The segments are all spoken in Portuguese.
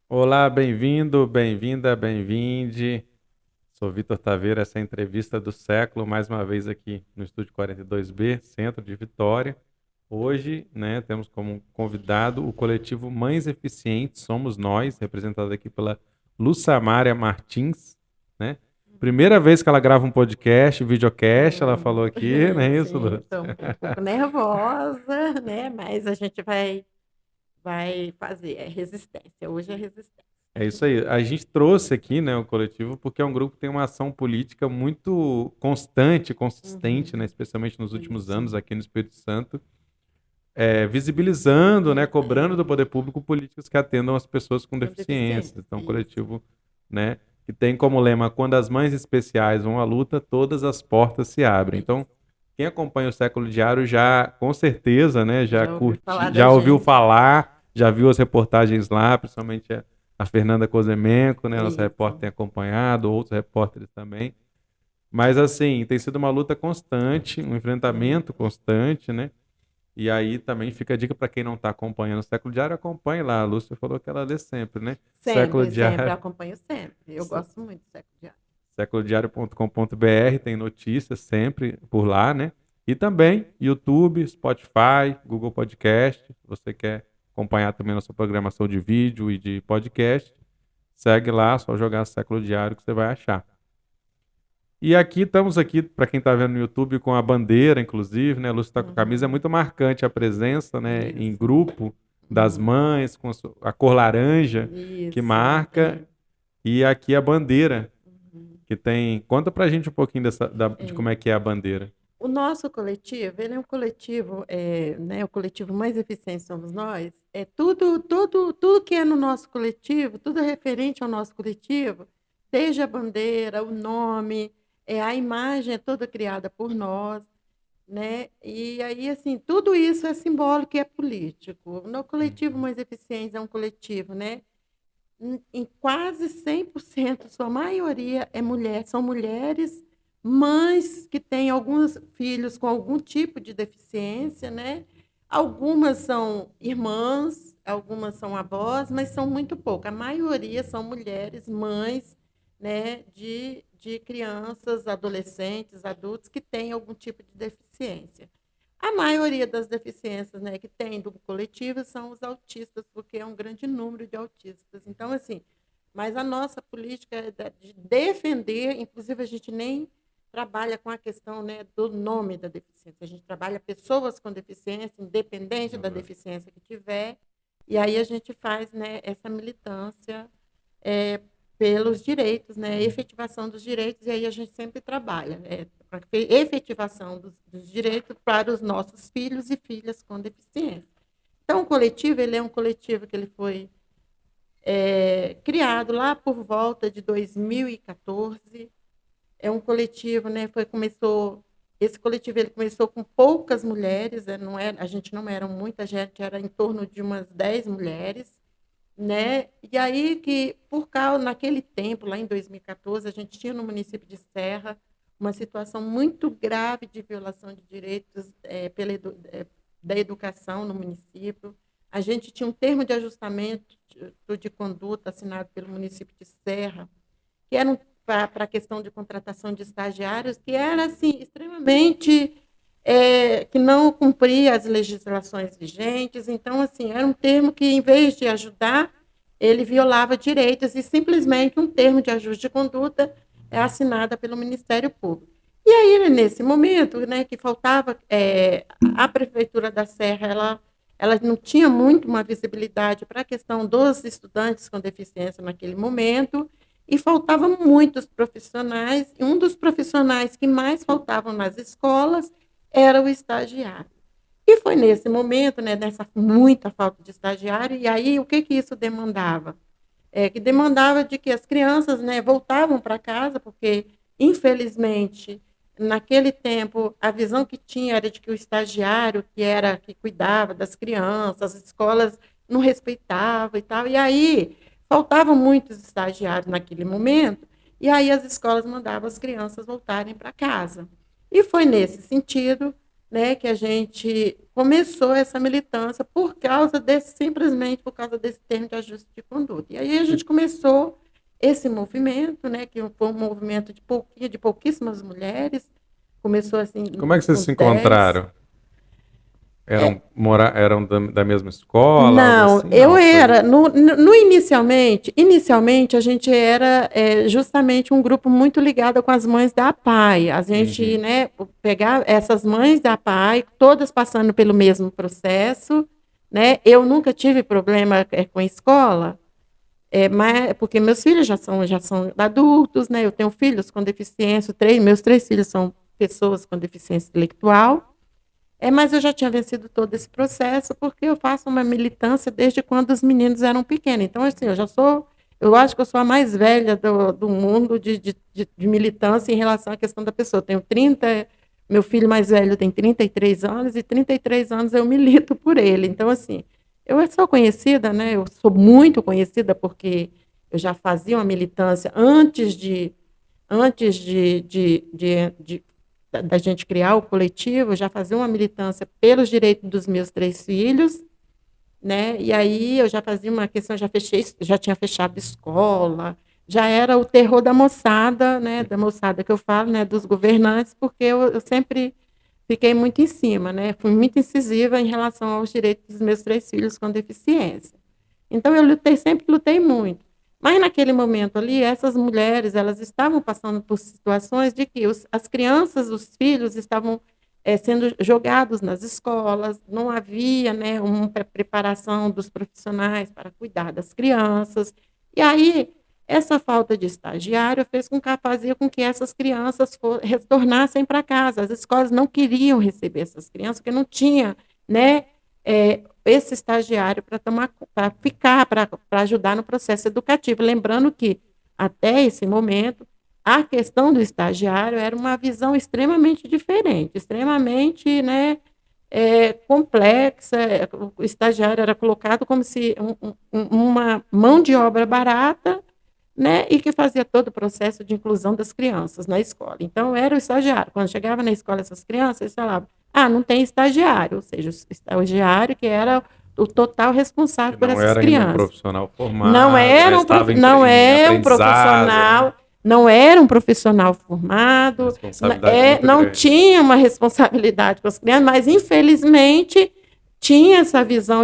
Olá, bem-vindo, bem-vinda, bem-vinde. Sou Vitor Taveira, essa é a entrevista do século, mais uma vez aqui no Estúdio 42B, Centro de Vitória. Hoje, né, temos como convidado o coletivo Mães Eficientes, somos nós, representado aqui pela Lucamária Martins, né? Primeira vez que ela grava um podcast, videocast, ela falou aqui, não é isso, Sim, Lu? estou um pouco nervosa, né? Mas a gente vai fazer. É resistência. Hoje é resistência. É isso aí. A gente trouxe aqui, né, o coletivo, porque é um grupo que tem uma ação política muito constante, consistente, né, Uhum, especialmente nos últimos isso. anos aqui no Espírito Santo, visibilizando, né, cobrando É, do poder público políticas que atendam as pessoas com com deficiência. deficiência. Então, um Isso. coletivo, né, que tem como lema: quando as mães especiais vão à luta, todas as portas se abrem. Então, Isso. quem acompanha o Século Diário já, com certeza, né, já Já ouviu curti, falar da já ouviu gente? falar, já viu as reportagens lá, principalmente a Fernanda Kozemenko, né, nossa repórter Isso. tem acompanhado, outros repórteres também. Mas assim, tem sido uma luta constante, um Uhum. enfrentamento constante, né? E aí também fica a dica para quem não está acompanhando o Século Diário, acompanhe lá. A Lúcia falou que ela lê sempre, né? Século Sempre, sempre. Eu Diário, acompanho sempre. Eu gosto muito do Século Diário. séculodiário.com.br, tem notícias sempre por lá, né? E também YouTube, Spotify, Google Podcast. Se você quer acompanhar também a nossa programação de vídeo e de podcast, segue lá, só jogar Século Diário que você vai achar. E aqui estamos aqui, para quem está vendo no YouTube, com a bandeira, inclusive, né? A Lúcia está com a camisa, é Uhum. muito marcante a presença, né? Em Isso. grupo das Uhum. mães, com a cor laranja que Isso. marca, É. e aqui a bandeira Uhum. que tem. Conta pra gente um pouquinho de como É. é que é a bandeira. O nosso coletivo, ele é um coletivo, né, o coletivo mais eficiente somos nós. É tudo que é no nosso coletivo, tudo é referente ao nosso coletivo, desde a bandeira, o nome, a imagem é toda criada por nós, né? E aí, assim, tudo isso é simbólico e é político. No coletivo Uhum. mais eficiente é um coletivo, né? Em quase 100%, sua maioria é mulher, são mulheres, mães que têm alguns filhos com algum tipo de deficiência, né? Algumas são irmãs, algumas são avós, mas são muito poucas. A maioria são mulheres, mães, né, de crianças, adolescentes, adultos que têm algum tipo de deficiência. A maioria das deficiências, né, que tem do coletivo são os autistas, porque é um grande número de autistas. Então, assim, mas a nossa política é de defender, inclusive a gente nem trabalha com a questão, né, do nome da deficiência, a gente trabalha pessoas com deficiência, independente da Exato. deficiência que tiver, e aí a gente faz, né, essa militância é, pelos direitos, né, efetivação dos direitos, e aí a gente sempre trabalha para a efetivação dos direitos para os nossos filhos e filhas com deficiência. Então, o coletivo, ele é um coletivo que ele foi criado lá por volta de 2014. É um coletivo, né, esse coletivo ele começou com poucas mulheres, não era, a gente não era muita, a gente era em torno de umas 10 mulheres, né? E aí que, por causa, naquele tempo, lá em 2014, a gente tinha no município de Serra uma situação muito grave de violação de direitos da educação no município. A gente tinha um termo de ajustamento de conduta assinado pelo município de Serra, que era para a questão de contratação de estagiários, que era assim extremamente que não cumpria as legislações vigentes. Então, assim, era um termo que, em vez de ajudar, ele violava direitos e simplesmente um termo de ajuste de conduta é assinada pelo Ministério Público. E aí, nesse momento, né, que faltava, a Prefeitura da Serra, ela não tinha muito uma visibilidade para a questão dos estudantes com deficiência naquele momento, e faltavam muitos profissionais, e um dos profissionais que mais faltavam nas escolas era o estagiário. E foi nesse momento, né, dessa muita falta de estagiário, e aí o que, que isso demandava? Que demandava de que as crianças, né, voltavam para casa, porque, infelizmente, naquele tempo, a visão que tinha era de que o estagiário, que cuidava das crianças, as escolas não respeitavam e tal, e aí faltavam muitos estagiários naquele momento, e aí as escolas mandavam as crianças voltarem para casa. E foi nesse sentido né, que a gente começou essa militância simplesmente por causa desse termo de ajuste de conduta. E aí a gente começou esse movimento, né, que foi um movimento de pouquíssimas mulheres, começou assim Como é que vocês com se 10. encontraram? Eram da mesma escola, algo Não, assim? eu Não, era, foi... inicialmente a gente era justamente um grupo muito ligado com as mães da APAE. A gente, Uhum. né, pegar essas mães da APAE, todas passando pelo mesmo processo, né? Eu nunca tive problema com a escola, mas, porque meus filhos já são adultos, né? Eu tenho filhos com deficiência, meus 3 filhos são pessoas com deficiência intelectual. Mas eu já tinha vencido todo esse processo, porque eu faço uma militância desde quando os meninos eram pequenos. Então, assim, eu acho que eu sou a mais velha do mundo de militância em relação à questão da pessoa. Eu tenho 30, meu filho mais velho tem 33 anos, e 33 anos eu milito por ele. Então, assim, eu sou conhecida, né? Eu sou muito conhecida porque eu já fazia uma militância antes da gente criar o coletivo, já fazia uma militância pelos direitos dos meus 3 filhos, né? E aí eu já fazia uma questão, já tinha fechado escola, já era o terror da moçada, né? Da moçada que eu falo, né? Dos governantes, porque eu sempre fiquei muito em cima, né? Fui muito incisiva em relação aos direitos dos meus 3 filhos com deficiência. Então, sempre lutei muito. Mas, naquele momento ali, essas mulheres, elas estavam passando por situações de que as crianças, os filhos, estavam sendo jogados nas escolas, não havia, né, uma preparação dos profissionais para cuidar das crianças. E aí, essa falta de estagiário fazia com que essas crianças retornassem para casa. As escolas não queriam receber essas crianças, porque não tinha, né, esse estagiário para ficar, para ajudar no processo educativo. Lembrando que, até esse momento, a questão do estagiário era uma visão extremamente diferente, extremamente, né, complexa. O estagiário era colocado como se uma mão de obra barata, né, e que fazia todo o processo de inclusão das crianças na escola. Então, era o estagiário. Quando chegava na escola essas crianças, eles falavam, não tem estagiário, ou seja, o estagiário que era o total responsável Que por não essas era ainda um crianças. profissional formado, né? Estava Não em é um aprendizado, né? profissional, não era um profissional formado, Responsabilidade muito não grande. tinha uma responsabilidade com as crianças, mas infelizmente tinha essa visão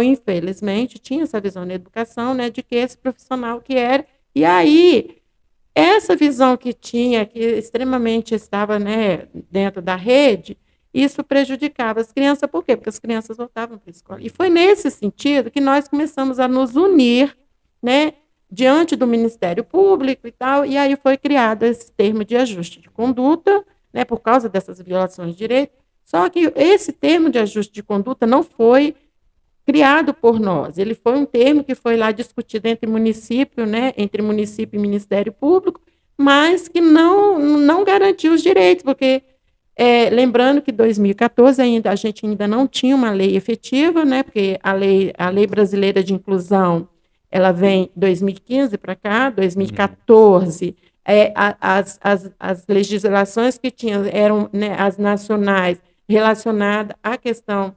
na educação, né, de que esse profissional que era, e aí essa visão que tinha, que extremamente estava, né, dentro da rede, isso prejudicava as crianças. Por quê? Porque as crianças voltavam para a escola. E foi nesse sentido que nós começamos a nos unir, né, diante do Ministério Público e tal, e aí foi criado esse termo de ajuste de conduta, né, por causa dessas violações de direito. Só que esse termo de ajuste de conduta não foi criado por nós. Ele foi um termo que foi lá discutido entre município, né, entre município e Ministério Público, mas que não garantiu os direitos, porque lembrando que em 2014 a gente ainda não tinha uma lei efetiva, né, porque a lei brasileira de inclusão, ela vem 2015 para cá, 2014, as legislações que tinham eram, né, as nacionais relacionadas à questão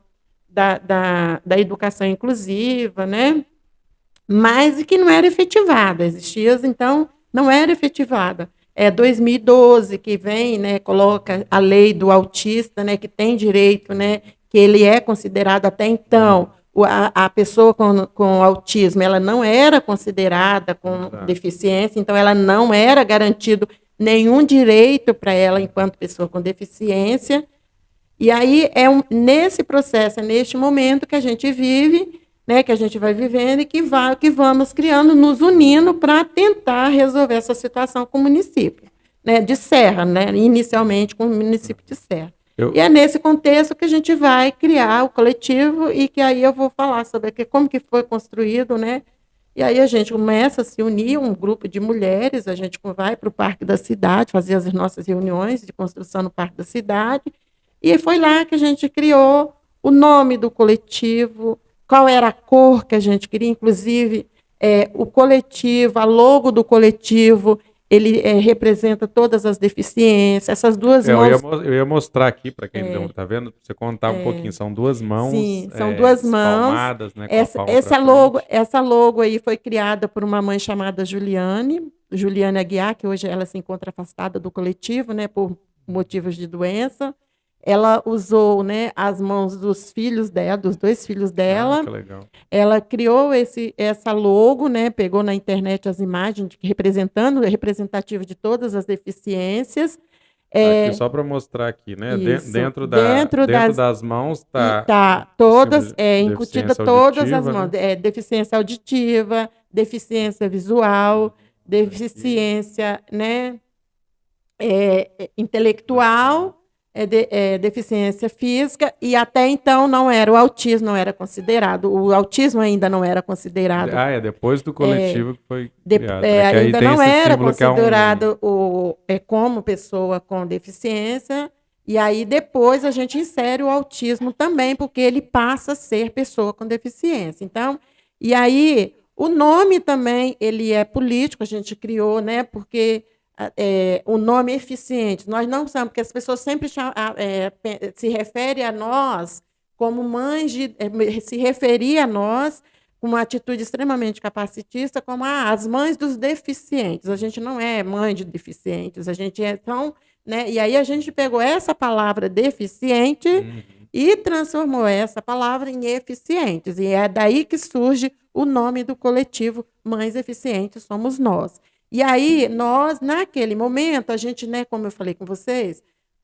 da educação inclusiva, né? Mas que não era efetivada. Existia, então, não era efetivada. 2012 que vem, né, coloca a lei do autista, né, que tem direito, né, que ele é considerado até então, a pessoa com autismo, ela não era considerada com deficiência, então ela não era garantido nenhum direito para ela enquanto pessoa com deficiência. E aí nesse processo, neste momento que a gente vive, né, que a gente vai vivendo e que vamos criando, nos unindo para tentar resolver essa situação com o município, né, de Serra, né, inicialmente com o município de Serra. E é nesse contexto que a gente vai criar o coletivo e que aí eu vou falar sobre como que foi construído, né, e aí a gente começa a se unir, um grupo de mulheres, a gente vai para o Parque da Cidade, fazer as nossas reuniões de construção no Parque da Cidade, e foi lá que a gente criou o nome do coletivo, qual era a cor que a gente queria, inclusive o coletivo, a logo do coletivo, ele representa todas as deficiências, essas duas mãos. Eu ia mostrar aqui para quem não está vendo, para você contar um pouquinho. São duas mãos Sim, são duas mãos. espalmadas, né, com a palma pra frente. Essa logo aí foi criada por uma mãe chamada Juliane Aguiar, que hoje ela se encontra afastada do coletivo, né, por motivos de doença. Ela usou, né, as mãos dos filhos dela, dos dois filhos dela. Que legal. Ela criou essa logo, né, pegou na internet as imagens representativo de todas as deficiências. Aqui, só para mostrar aqui, né? Dentro das mãos tá todas, incutida todas as mãos. Né? Deficiência auditiva, deficiência visual, deficiência, né, intelectual, deficiência física, e até então o autismo não era considerado, o autismo ainda não era considerado. Depois do coletivo que foi criado. Né? Que ainda não era considerado como pessoa com deficiência, e aí depois a gente insere o autismo também, porque ele passa a ser pessoa com deficiência. Então, e aí o nome também, ele é político, a gente criou, né, porque o nome eficiente. Nós não sabemos, porque as pessoas sempre se referem a nós como mães, se referia a nós com uma atitude extremamente capacitista, como as mães dos deficientes. A gente não é mãe de deficientes, a gente é tão... Né? E aí a gente pegou essa palavra deficiente e transformou essa palavra em eficientes. E é daí que surge o nome do coletivo Mães Eficientes Somos Nós. E aí, nós, naquele momento, a gente, né, como eu falei com vocês,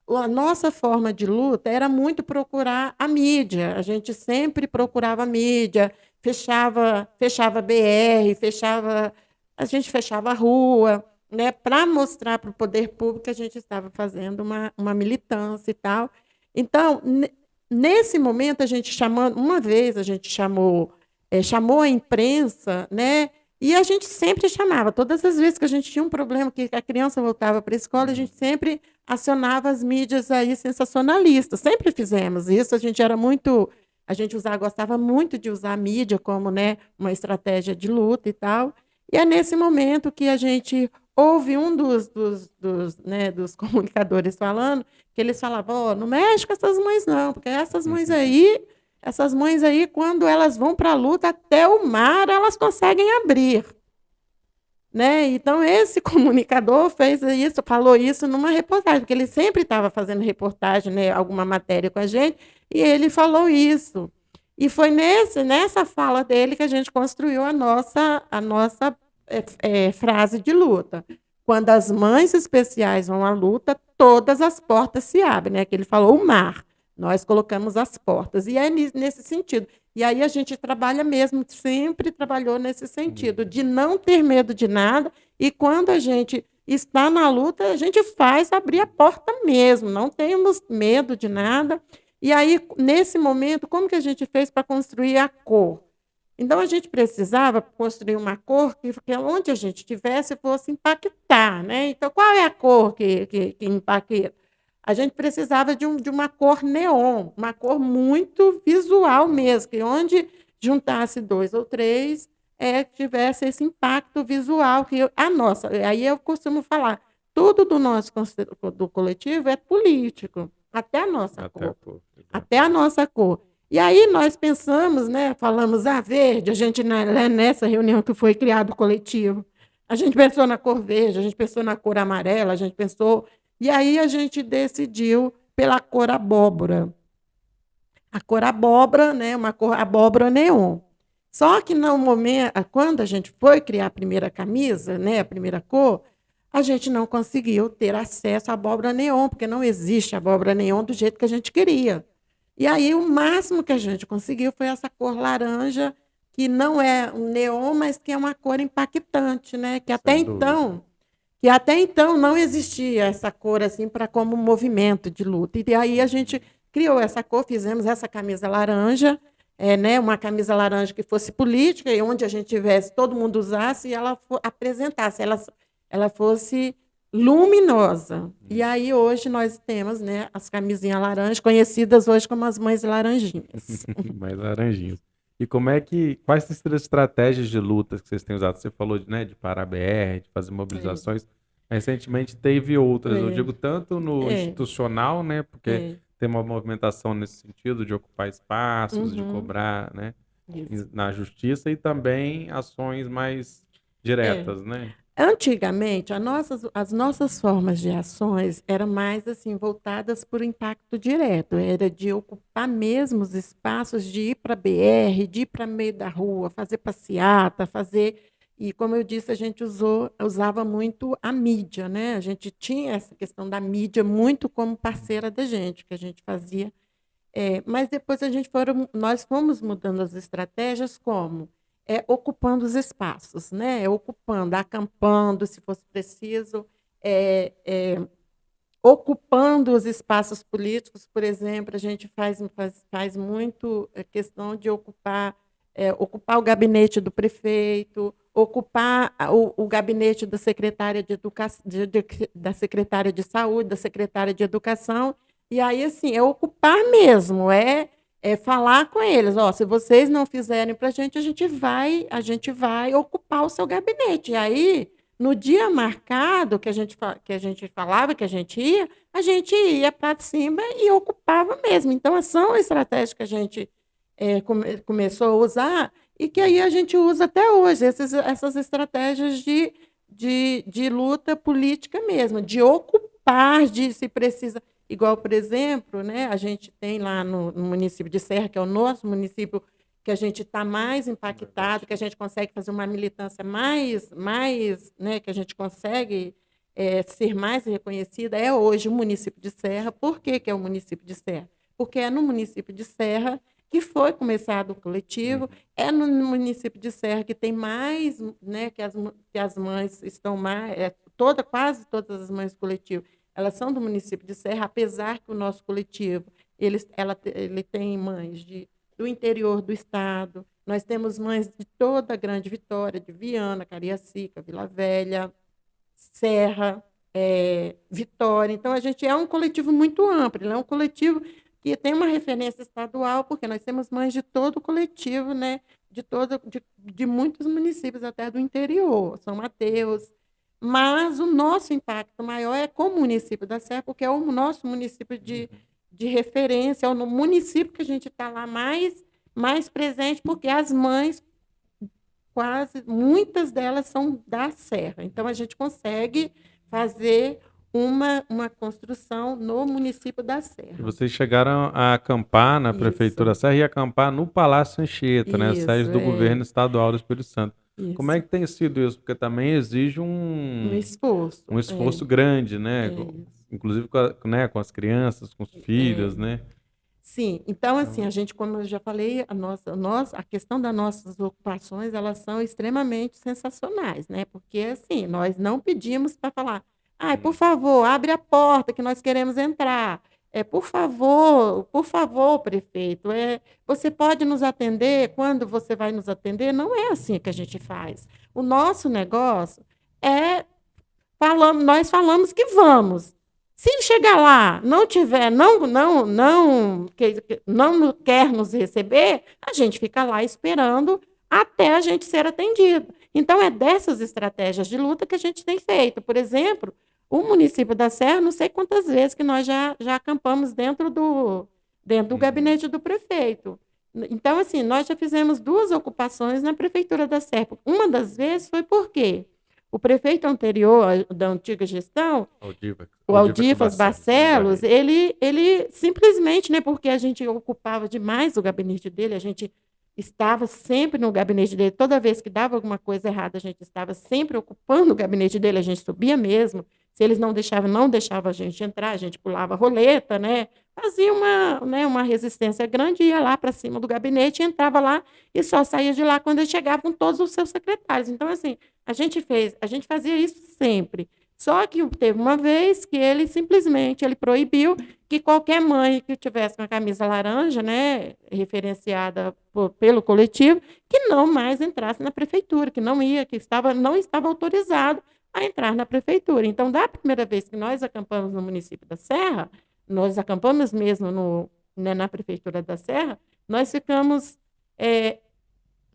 a nossa forma de luta era muito procurar a mídia. A gente sempre procurava a mídia, fechava BR, a gente fechava a rua, né, para mostrar para o poder público que a gente estava fazendo uma militância e tal. Então, nesse momento, a gente chamou a imprensa, né? E a gente sempre chamava, todas as vezes que a gente tinha um problema, que a criança voltava para a escola, a gente sempre acionava as mídias aí sensacionalistas. Sempre fizemos isso, gostava muito de usar a mídia como, né, uma estratégia de luta e tal. E é nesse momento que a gente ouve um dos comunicadores falando, que eles falavam, não mexe com essas mães não, porque essas mães aí, quando elas vão para a luta, até o mar elas conseguem abrir. Né? Então, esse comunicador falou isso numa reportagem, porque ele sempre estava fazendo reportagem, né, alguma matéria com a gente, e ele falou isso. E foi nessa fala dele que a gente construiu a nossa frase de luta. Quando as mães especiais vão à luta, todas as portas se abrem. Né? Que ele falou o mar. Nós colocamos as portas. E é nesse sentido. E aí a gente trabalha mesmo, sempre trabalhou nesse sentido, de não ter medo de nada. E quando a gente está na luta, a gente faz abrir a porta mesmo. Não temos medo de nada. E aí, nesse momento, como que a gente fez para construir a cor? Então, a gente precisava construir uma cor que onde a gente estivesse fosse impactar. Né? Então, qual é a cor que impacta? A gente precisava de uma cor neon, uma cor muito visual mesmo, que onde juntasse 2 ou 3, tivesse esse impacto visual. Aí eu costumo falar, tudo do coletivo é político, até a nossa cor. Até a nossa cor. E aí nós pensamos, né, falamos verde, a gente nessa reunião que foi criado o coletivo, a gente pensou na cor verde, a gente pensou na cor amarela, a gente pensou... E aí a gente decidiu pela cor abóbora. A cor abóbora, né, uma cor abóbora neon. Só que no momento, quando a gente foi criar a primeira camisa, né, a primeira cor, a gente não conseguiu ter acesso à abóbora neon, porque não existe abóbora neon do jeito que a gente queria. E aí o máximo que a gente conseguiu foi essa cor laranja, que não é um neon, mas que é uma cor impactante, né? Que até então não existia essa cor assim como movimento de luta. E aí a gente criou essa cor, fizemos essa camisa laranja, né, uma camisa laranja que fosse política, e onde a gente tivesse, todo mundo usasse e ela apresentasse, ela fosse luminosa. E aí hoje nós temos, né, as camisinhas laranjas, conhecidas hoje como as mães laranjinhas. Mães laranjinhas. E quais são as estratégias de lutas que vocês têm usado? Você falou de parar a BR, de fazer mobilizações. Recentemente teve outras, eu É, digo tanto no é, institucional, né, porque é. tem uma movimentação nesse sentido de ocupar espaços, de Uhum, cobrar, né, isso. na justiça e também ações mais É. diretas, né? Antigamente, as nossas formas de ações eram mais assim voltadas por impacto direto, era de ocupar mesmo os espaços, de ir para a BR, de ir para meio da rua, fazer passeata, fazer. E, como eu disse, a gente usava muito a mídia, né? A gente tinha essa questão da mídia muito como parceira da gente, que a gente fazia. Mas depois nós fomos mudando as estratégias como? Ocupando os espaços, né? Ocupando, acampando, se fosse preciso, é, é, ocupando os espaços políticos, por exemplo, a gente faz muito questão de ocupar o gabinete do prefeito, ocupar o gabinete da secretária de educação, da secretária de saúde, da secretária de educação, e aí assim é ocupar mesmo, é falar com eles, ó, se vocês não fizerem para a gente vai ocupar o seu gabinete. E aí, no dia marcado que a gente falava que a gente ia para cima e ocupava mesmo. Então, são estratégias que a gente começou a usar e que aí a gente usa até hoje, essas estratégias de luta política mesmo, de ocupar, de se precisa. Igual, por exemplo, né, a gente tem lá no município de Serra, que é o nosso município que a gente está mais impactado, que a gente consegue fazer uma militância mais né, que a gente consegue ser mais reconhecida, é hoje o município de Serra. Por que, que é o município de Serra? Porque é no município de Serra que foi começado o coletivo, é no município de Serra que tem mais, né, que as mães estão mais, quase todas as mães do coletivo, elas são do município de Serra, apesar que o nosso coletivo ele tem mães do interior do estado, nós temos mães de toda a Grande Vitória, de Viana, Cariacica, Vila Velha, Serra, Vitória. Então, a gente é um coletivo muito amplo, é um coletivo que tem uma referência estadual, porque nós temos mães de todo o coletivo, né? De muitos municípios, até do interior, São Mateus. Mas o nosso impacto maior é com o município da Serra, porque é o nosso município de referência, é o município que a gente está lá mais presente, porque as mães quase, muitas delas são da Serra. Então, a gente consegue fazer uma construção no município da E Serra. vocês chegaram a acampar na Prefeitura Isso, da Serra e acampar no Palácio Anchieta, né, a sede isso, do governo estadual do Espírito Santo. Como é isso. que tem sido isso? Porque também exige Um um esforço, esforço grande, né? isso. Inclusive né, com as crianças, com os filhos, né? Sim, então, assim, Então, a gente, como eu já falei, a questão das nossas ocupações, elas são extremamente sensacionais, né? Porque, assim, nós não pedimos para falar, ai, por favor, abre a porta que nós queremos entrar. Por favor, prefeito, você pode nos atender quando você vai nos atender? Não é assim que a gente faz. O nosso negócio é nós falamos que vamos. Se chegar lá, não tiver, não quer nos receber, a gente fica lá esperando até a gente ser atendido. Então, é dessas estratégias de luta que a gente tem feito. Por exemplo, o município da Serra, não sei quantas vezes que nós já acampamos dentro do gabinete do prefeito. Então, assim, nós já fizemos 2 ocupações na prefeitura da Serra. Uma das vezes foi por quê? O prefeito anterior, da antiga gestão, o Aldívax Aldifas Barcelos, né, Barcelos, ele simplesmente, né, porque a gente ocupava demais o gabinete dele, a gente estava sempre no gabinete dele, toda vez que dava alguma coisa errada, a gente estava sempre ocupando o gabinete dele, a gente subia mesmo, se eles não deixavam a gente entrar, a gente pulava a roleta, né, fazia uma resistência grande, ia lá para cima do gabinete, entrava lá e só saía de lá quando ele chegava com todos os seus secretários. Então, assim, a gente fazia isso sempre. Só que teve uma vez que ele simplesmente ele proibiu que qualquer mãe que tivesse uma camisa laranja, né, referenciada pelo coletivo, que não mais entrasse na prefeitura, não estava autorizado a entrar na prefeitura. Então, da primeira vez que nós acampamos no município da Serra, nós acampamos mesmo né, na prefeitura da Serra, nós ficamos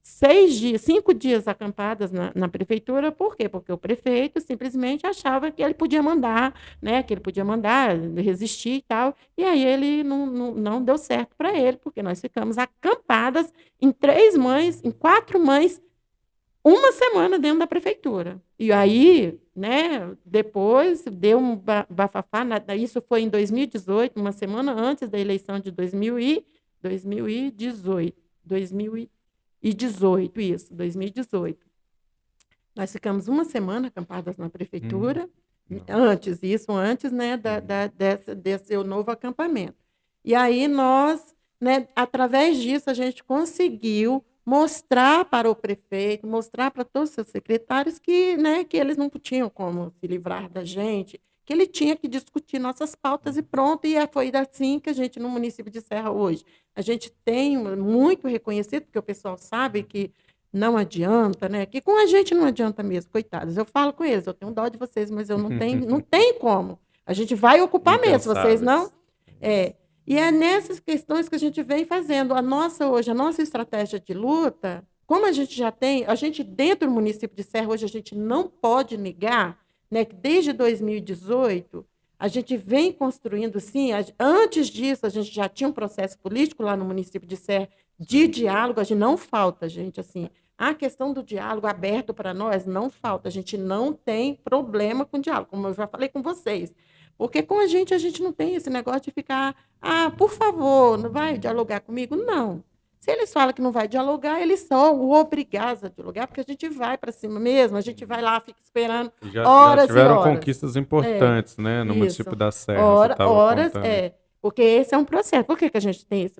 5 dias acampadas na prefeitura. Por quê? Porque o prefeito simplesmente achava que ele podia mandar, né, que ele podia mandar, resistir e tal, e aí ele não deu certo para ele, porque nós ficamos acampadas em 3 mães, em 4 mães, uma semana dentro da prefeitura. E aí, né, depois deu um bafafá, isso foi em 2018, uma semana antes da eleição de 2018, 2018, isso, 2018. Nós ficamos uma semana acampadas na prefeitura, antes, né, desse novo acampamento. E aí nós, né, através disso, a gente conseguiu mostrar para o prefeito, mostrar para todos os seus secretários que, né, que eles não tinham como se livrar da gente, que ele tinha que discutir nossas pautas e pronto. E foi assim que a gente, no município de Serra hoje, a gente tem muito reconhecido, porque o pessoal sabe que não adianta, né? Que com a gente não adianta mesmo, coitados. Eu falo com eles, eu tenho dó de vocês, mas eu não tem como. A gente vai ocupar mesmo, vocês não? E é nessas questões que a gente vem fazendo. A nossa estratégia de luta, como a gente já tem, a gente dentro do município de Serra, hoje a gente não pode negar, né, que desde 2018 a gente vem construindo, sim, antes disso a gente já tinha um processo político lá no município de Serra de diálogo, a gente não falta, gente, assim, a questão do diálogo aberto para nós não falta, a gente não tem problema com diálogo, como eu já falei com vocês. Porque com a gente não tem esse negócio de ficar, por favor, não vai dialogar comigo? Não. Se eles falam que não vai dialogar, eles são obrigados a dialogar, porque a gente vai para cima mesmo, a gente vai lá, fica esperando Já horas e tiveram horas. conquistas importantes, né, no município da Serra, você Horas, estava contando. porque esse é um processo. Por que a gente tem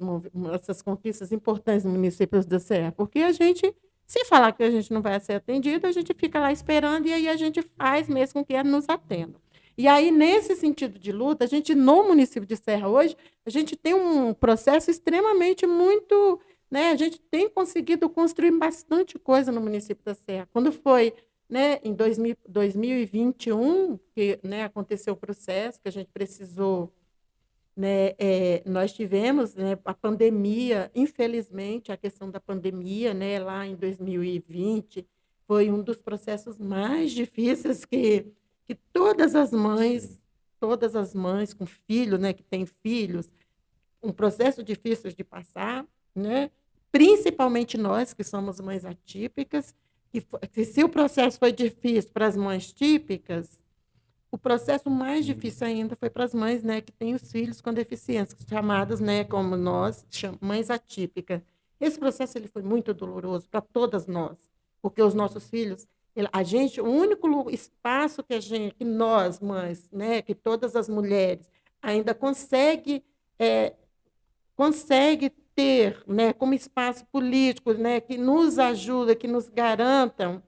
essas conquistas importantes no município da Serra? Porque a gente, se falar que a gente não vai ser atendido, a gente fica lá esperando e aí a gente faz mesmo com que nos atendam. E aí, nesse sentido de luta, a gente, no município de Serra hoje, a gente tem um processo extremamente muito, né, a gente tem conseguido construir bastante coisa no município da Serra. Quando foi, né, em 2021, que, né, aconteceu o processo, que a gente precisou, né, nós tivemos, né, a pandemia, infelizmente, a questão da pandemia, né, lá em 2020, foi um dos processos mais difíceis que todas as mães com filhos, né, que têm filhos, um processo difícil de passar, né, principalmente nós, que somos mães atípicas, que se o processo foi difícil para as mães típicas, o processo mais difícil ainda foi para as mães, né, que têm os filhos com deficiência, chamadas, né, como nós, mães atípicas. Esse processo ele foi muito doloroso para todas nós, porque os nossos filhos, o único espaço que nós, mães, né, que todas as mulheres ainda consegue ter, né, como espaço político, né, que nos ajuda, que nos garantam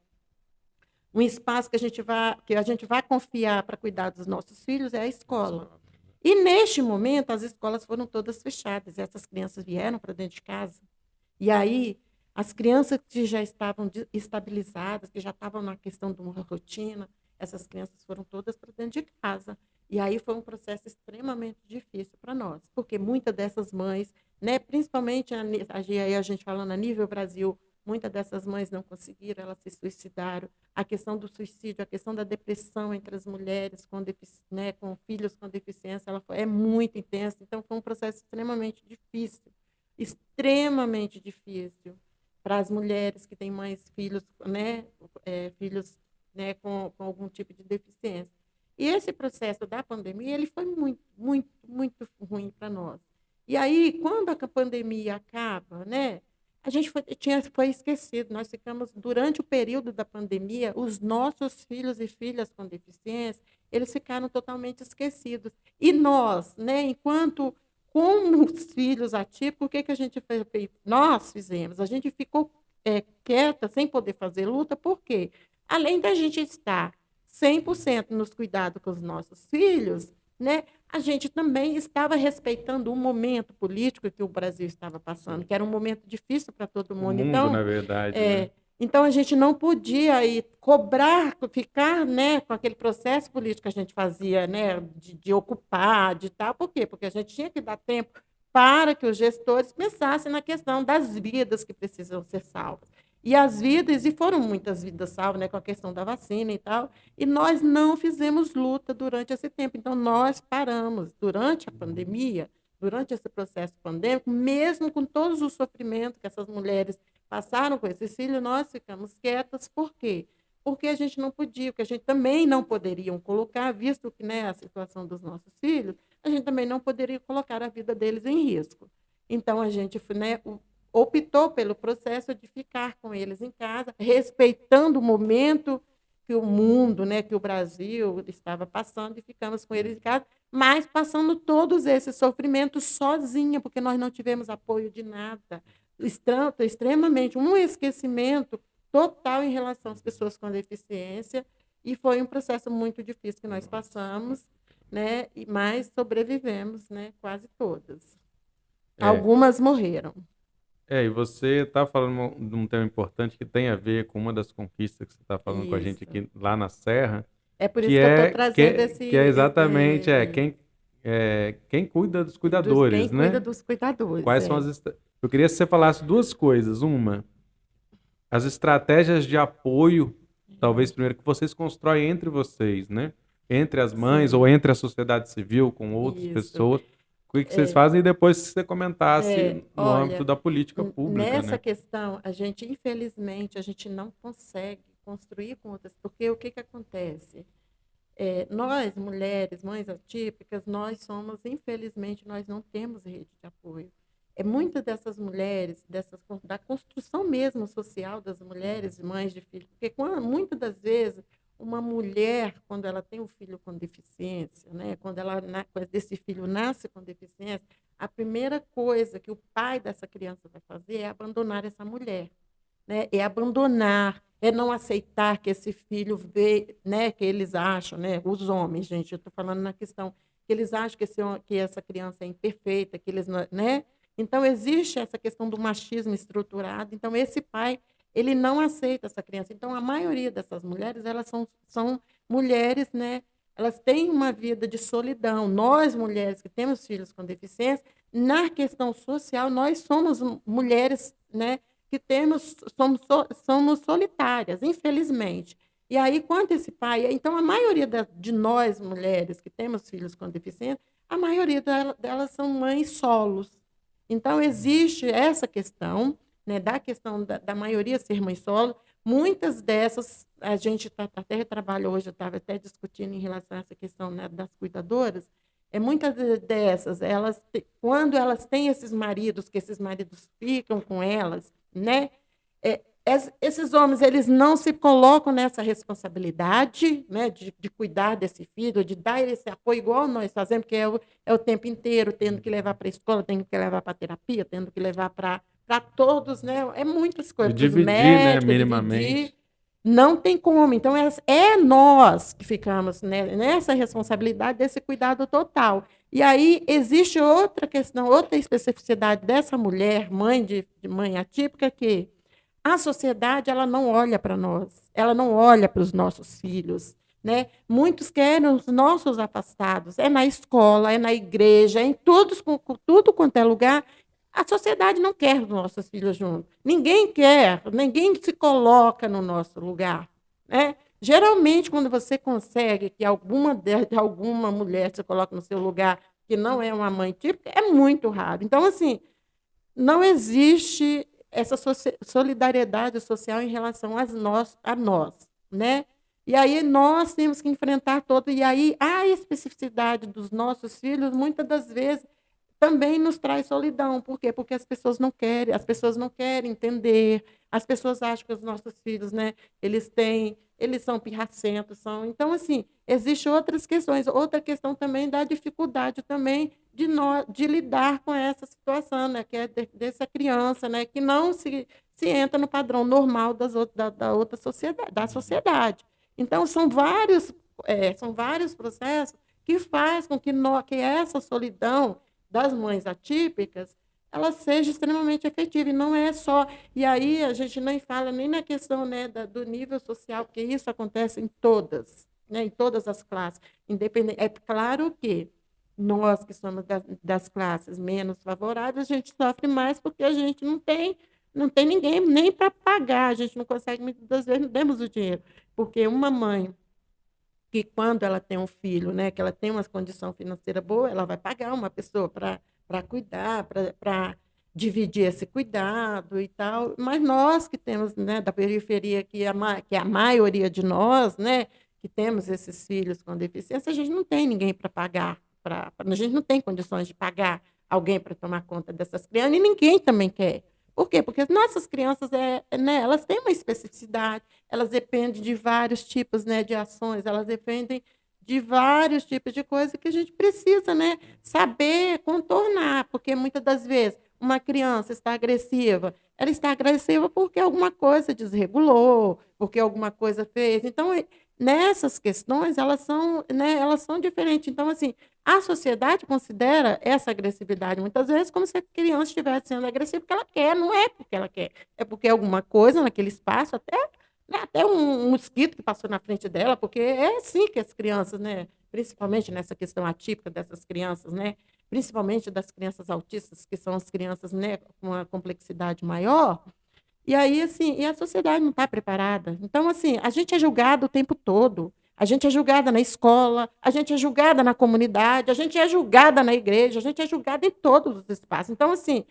um espaço que a gente vai confiar para cuidar dos nossos filhos é a escola. E, neste momento, as escolas foram todas fechadas. Essas crianças vieram para dentro de casa. E aí, as crianças que já estavam estabilizadas, que já estavam na questão de uma rotina, essas crianças foram todas para dentro de casa. E aí foi um processo extremamente difícil para nós, porque muitas dessas mães, né, principalmente a gente falando a nível Brasil, muitas dessas mães não conseguiram, elas se suicidaram. A questão do suicídio, a questão da depressão entre as mulheres com filhos com deficiência, é muito intensa. Então, foi um processo extremamente difícil para as mulheres que têm filhos, né, filhos, né, com algum tipo de deficiência. E esse processo da pandemia, ele foi muito, muito, muito ruim para nós. E aí, quando a pandemia acaba, né, a gente foi esquecido. Nós ficamos, durante o período da pandemia, os nossos filhos e filhas com deficiência, eles ficaram totalmente esquecidos. E nós, né, enquanto com os filhos atípicos, o que a gente fez? Nós fizemos. A gente ficou quieta, sem poder fazer luta, por quê? Além da gente estar 100% nos cuidados com os nossos filhos, né, a gente também estava respeitando o momento político que o Brasil estava passando, que era um momento difícil para todo mundo. Então, na verdade, né? Então, a gente não podia aí ficar, né, com aquele processo político que a gente fazia, né, de ocupar, de tal. Por quê? Porque a gente tinha que dar tempo para que os gestores pensassem na questão das vidas que precisam ser salvas. E as vidas, e foram muitas vidas salvas, né, com a questão da vacina e tal, e nós não fizemos luta durante esse tempo. Então, nós paramos durante a pandemia, durante esse processo pandêmico, mesmo com todos os sofrimentos que essas mulheres passaram com esse filho, nós ficamos quietas. Por quê? Porque a gente não podia, porque a gente também não poderia colocar, visto que, né, a situação dos nossos filhos, a gente também não poderia colocar a vida deles em risco. Então, a gente, né, optou pelo processo de ficar com eles em casa, respeitando o momento que o mundo, né, que o Brasil estava passando, e ficamos com eles em casa, mas passando todos esses sofrimentos sozinha, porque nós não tivemos apoio de nada. Extremamente um esquecimento total em relação às pessoas com deficiência, e foi um processo muito difícil que nós passamos, né, mas sobrevivemos, né, quase todas. É, Algumas morreram. e você está falando de um tema importante que tem a ver com uma das conquistas que você está falando com a gente Isso. aqui lá na Serra, É por que isso que eu estou é, que trazendo é, que é esse exatamente quem cuida dos quem cuidadores, cuida né? dos cuidadores. Quais são Eu queria que você falasse duas coisas. Uma, as estratégias de apoio, talvez primeiro, que vocês constroem entre vocês, né? Entre as mães ou Sim, entre a sociedade civil com outras isso. pessoas. O que vocês fazem e depois se você comentasse no âmbito Olha, da política pública, nessa né? questão, a gente, infelizmente, a gente não consegue construir com outras, porque o que que acontece? Nós, mulheres, mães atípicas, nós somos, infelizmente, nós não temos rede de apoio. Muitas dessas mulheres, da construção mesmo social das mulheres, mães de filhos, porque muitas das vezes uma mulher, quando ela tem um filho com deficiência, né, quando esse filho nasce com deficiência, a primeira coisa que o pai dessa criança vai fazer é abandonar essa mulher, né? É abandonar, é não aceitar que esse filho vê, né? Que eles acham, né? Os homens, gente, eu estou falando na questão que eles acham que essa criança é imperfeita, que eles, né? Então existe essa questão do machismo estruturado. Então esse pai ele não aceita essa criança. Então a maioria dessas mulheres elas são mulheres, né? Elas têm uma vida de solidão. Nós mulheres que temos filhos com deficiência, na questão social nós somos mulheres, né? Que somos solitárias, infelizmente. E aí, quanto esse pai. Então, a maioria de nós, mulheres que temos filhos com deficiência, a maioria delas são mães solos. Então, existe essa questão, né, da questão da maioria ser mãe solo. Muitas dessas, a gente até trabalha hoje, eu estava até discutindo em relação a essa questão, né, das cuidadoras, muitas dessas, quando elas têm esses maridos, que esses maridos ficam com elas, né? Esses homens eles não se colocam nessa responsabilidade, né, de cuidar desse filho, de dar esse apoio igual nós fazemos, que é o tempo inteiro tendo que levar para a escola, tendo que levar para a terapia, tendo que levar para todos, né? É muitas De coisas, para os dividir, né, médicos, dividir. minimamente. Não tem como. Então, nós que ficamos, né, nessa responsabilidade desse cuidado total. E aí existe outra questão, outra especificidade dessa mulher, mãe de mãe atípica, que a sociedade ela não olha para nós, ela não olha para os nossos filhos. Né? Muitos querem os nossos afastados, é na escola, é na igreja, em tudo quanto é lugar. A sociedade não quer os nossos filhos juntos. Ninguém quer, ninguém se coloca no nosso lugar. Né? Geralmente, quando você consegue que alguma mulher se coloque no seu lugar, que não é uma mãe típica, é muito raro. Então, assim, não existe essa solidariedade social em relação a nós, né? E aí nós temos que enfrentar todo, e aí a especificidade dos nossos filhos, muitas das vezes, também nos traz solidão. Por quê? Porque as pessoas não querem entender, as pessoas acham que os nossos filhos, né, eles são pirracentos, então assim, existem outras questões, outra questão também da dificuldade também de lidar com essa situação, né, que é dessa criança, né, que não se entra no padrão normal da outra sociedade, da sociedade. Então são vários processos que faz com que essa solidão das mães atípicas, ela seja extremamente efetiva, e não é só... E aí a gente nem fala nem na questão, né, do nível social, porque isso acontece em todas, né, em todas as classes. Independente, é claro que nós que somos das classes menos favoráveis, a gente sofre mais porque a gente não tem, não tem ninguém nem para pagar, a gente não consegue, muitas das vezes, não temos o dinheiro. Porque uma mãe que, quando ela tem um filho, né, que ela tem uma condição financeira boa, ela vai pagar uma pessoa para cuidar, para dividir esse cuidado e tal. Mas nós que temos, né, da periferia, que é a maioria de nós, né, que temos esses filhos com deficiência, a gente não tem ninguém para pagar, a gente não tem condições de pagar alguém para tomar conta dessas crianças, e ninguém também quer. Por quê? Porque as nossas crianças, né, elas têm uma especificidade, elas dependem de vários tipos, né, de ações, elas dependem de vários tipos de coisas que a gente precisa, né, saber contornar, porque muitas das vezes uma criança está agressiva, ela está agressiva porque alguma coisa desregulou, porque alguma coisa fez. Então, nessas questões, elas são, né, elas são diferentes. Então, assim, a sociedade considera essa agressividade muitas vezes como se a criança estivesse sendo agressiva porque ela quer, não é porque ela quer, é porque alguma coisa naquele espaço, até, né, até um mosquito que passou na frente dela, porque é assim que as crianças, né, principalmente nessa questão atípica dessas crianças, né, principalmente das crianças autistas, que são as crianças, né, com uma complexidade maior, e aí, assim, e a sociedade não está preparada. Então, assim, a gente é julgado o tempo todo. A gente é julgada na escola, a gente é julgada na comunidade, a gente é julgada na igreja, a gente é julgada em todos os espaços. Então, assim,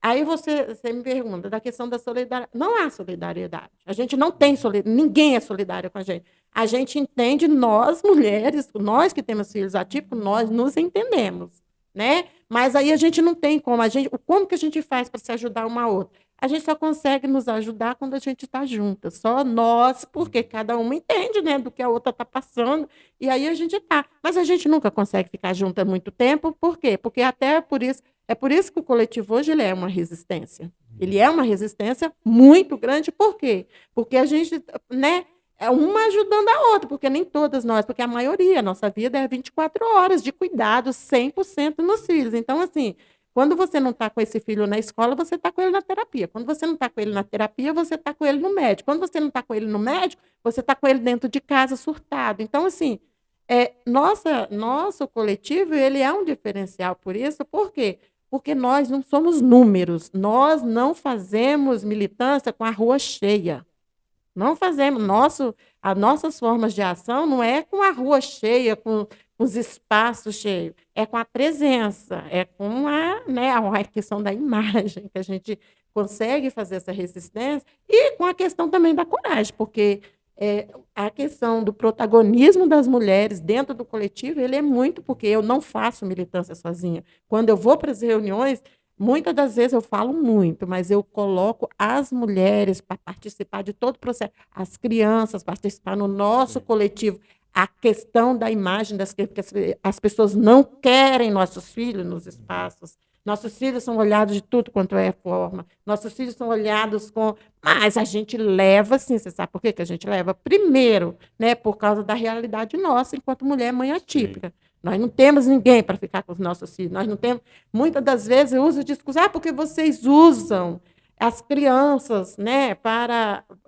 aí você me pergunta da questão da solidariedade. Não há solidariedade. A gente não tem solidariedade, ninguém é solidário com a gente. A gente entende, nós mulheres, nós que temos filhos atípicos, nós nos entendemos, né? Mas aí a gente não tem como, como que a gente faz para se ajudar uma a outra? A gente só consegue nos ajudar quando a gente está junta, só nós, porque cada uma entende, né, do que a outra está passando, e aí a gente está. Mas a gente nunca consegue ficar junta muito tempo, por quê? Porque até por isso é por isso que o coletivo hoje ele é uma resistência. Ele é uma resistência muito grande, por quê? Porque a gente, né, é uma ajudando a outra, porque nem todas nós, porque a maioria, a nossa vida é 24 horas de cuidado 100% nos filhos. Então, assim, quando você não está com esse filho na escola, você está com ele na terapia. Quando você não está com ele na terapia, você está com ele no médico. Quando você não está com ele no médico, você está com ele dentro de casa surtado. Então, assim, nosso coletivo ele é um diferencial por isso, por quê? Porque nós não somos números, nós não fazemos militância com a rua cheia. Não fazemos. As nossas formas de ação não é com a rua cheia, com os espaços cheios, é com a presença, é com né, a questão da imagem, que a gente consegue fazer essa resistência, e com a questão também da coragem, porque a questão do protagonismo das mulheres dentro do coletivo, ele é muito, porque eu não faço militância sozinha. Quando eu vou para as reuniões, muitas das vezes eu falo muito, mas eu coloco as mulheres para participar de todo o processo, as crianças participar no nosso coletivo. A questão da imagem das crianças, porque as pessoas não querem nossos filhos nos espaços. Nossos filhos são olhados de tudo quanto é forma. Nossos filhos são olhados com. Mas a gente leva, sim, você sabe por que a gente leva? Primeiro, né, por causa da realidade nossa, enquanto mulher mãe atípica. Sim. Nós não temos ninguém para ficar com os nossos filhos. Nós não temos. Muitas das vezes eu uso o discurso, porque vocês usam as crianças, né,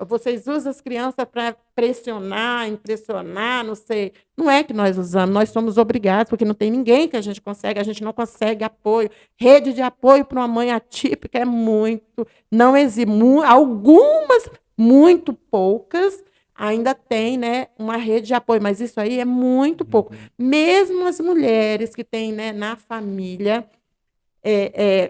vocês usam as crianças para pressionar, impressionar, não sei. Não é que nós usamos, nós somos obrigados, porque não tem ninguém que a gente não consegue apoio. Rede de apoio para uma mãe atípica é muito, não existe, algumas, muito poucas, ainda tem, né, uma rede de apoio, mas isso aí é muito pouco. Mesmo as mulheres que têm, né, na família,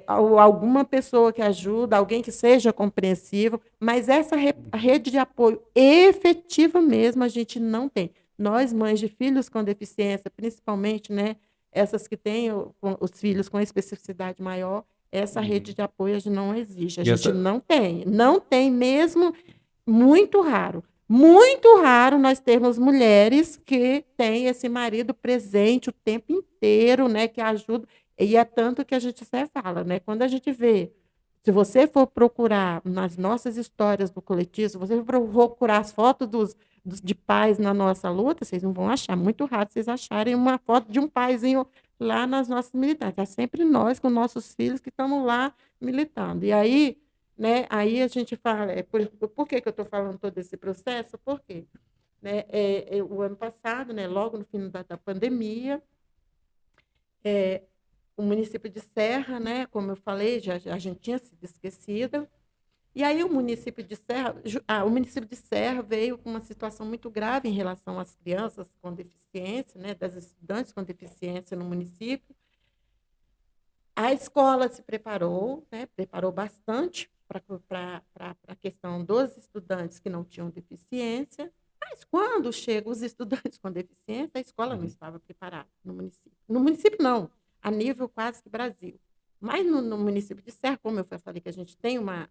alguma pessoa que ajuda, alguém que seja compreensivo, mas essa rede de apoio efetiva mesmo a gente não tem. Nós, mães de filhos com deficiência, principalmente, né, essas que têm os filhos com especificidade maior, essa rede de apoio a gente não existe, a gente não tem mesmo, muito raro. Muito raro nós termos mulheres que têm esse marido presente o tempo inteiro, né, que ajuda. E é tanto que a gente sempre fala, né? Quando a gente vê, se você for procurar nas nossas histórias do coletivo, se você for procurar as fotos de pais na nossa luta, vocês não vão achar. Muito raro vocês acharem uma foto de um paizinho lá nas nossas militantes. É sempre nós, com nossos filhos, que estamos lá militando. E aí, né, aí a gente fala, por que eu estou falando todo esse processo? Por quê? Né, o ano passado, né, logo no fim da pandemia, o município de Serra, né, como eu falei, a gente tinha sido esquecida, E aí o município de Serra veio com uma situação muito grave em relação às crianças com deficiência, né, das estudantes com deficiência no município. A escola se preparou, né, preparou bastante para a questão dos estudantes que não tinham deficiência, mas quando chegam os estudantes com deficiência, a escola não estava preparada no município. No município, não, a nível quase que Brasil. Mas no município de Serra, como eu falei que a gente tem uma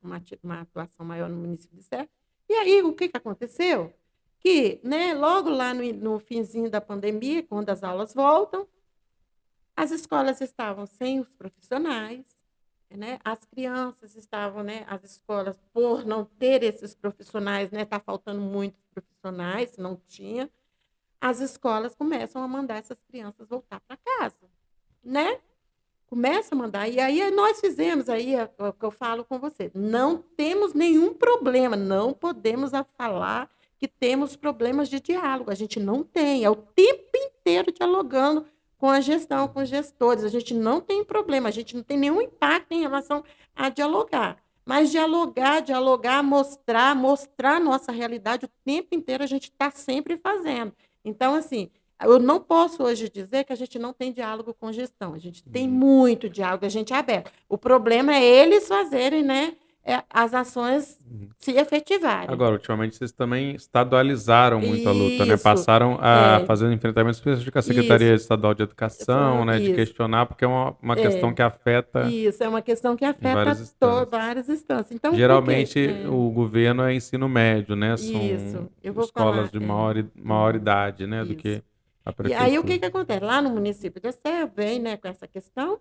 atuação maior no município de Serra, e aí o que aconteceu? Que, né, logo lá no finzinho da pandemia, quando as aulas voltam, as escolas estavam sem os profissionais, né? As crianças estavam, né? As escolas, por não ter esses profissionais, né? Está faltando muitos profissionais, não tinha. As escolas começam a mandar essas crianças voltar para casa, né? Começa a mandar. E aí nós fizemos, aí é o que eu falo com você, não temos nenhum problema, não podemos falar que temos problemas de diálogo. A gente não tem, é o tempo inteiro dialogando com a gestão, com os gestores. A gente não tem problema, a gente não tem nenhum impacto em relação a dialogar. Mas dialogar, mostrar nossa realidade o tempo inteiro, a gente está sempre fazendo. Então, assim, eu não posso hoje dizer que a gente não tem diálogo com gestão. A gente tem muito diálogo, a gente é aberto. O problema é eles fazerem, né, as ações se efetivarem. Agora, ultimamente, vocês também estadualizaram muito a luta, né? Isso. Passaram a fazer um enfrentamento específico com a Secretaria Isso. Estadual de Educação, né? De Isso. questionar, porque é uma questão que afeta Isso, é uma questão que afeta várias instâncias. Então, geralmente, o governo é ensino médio, né? Isso, São eu vou escolas falar, de maior idade, né? Do Isso. que a E prefeitura. aí, o que acontece? Lá no município de Serra, vem, né, com essa questão,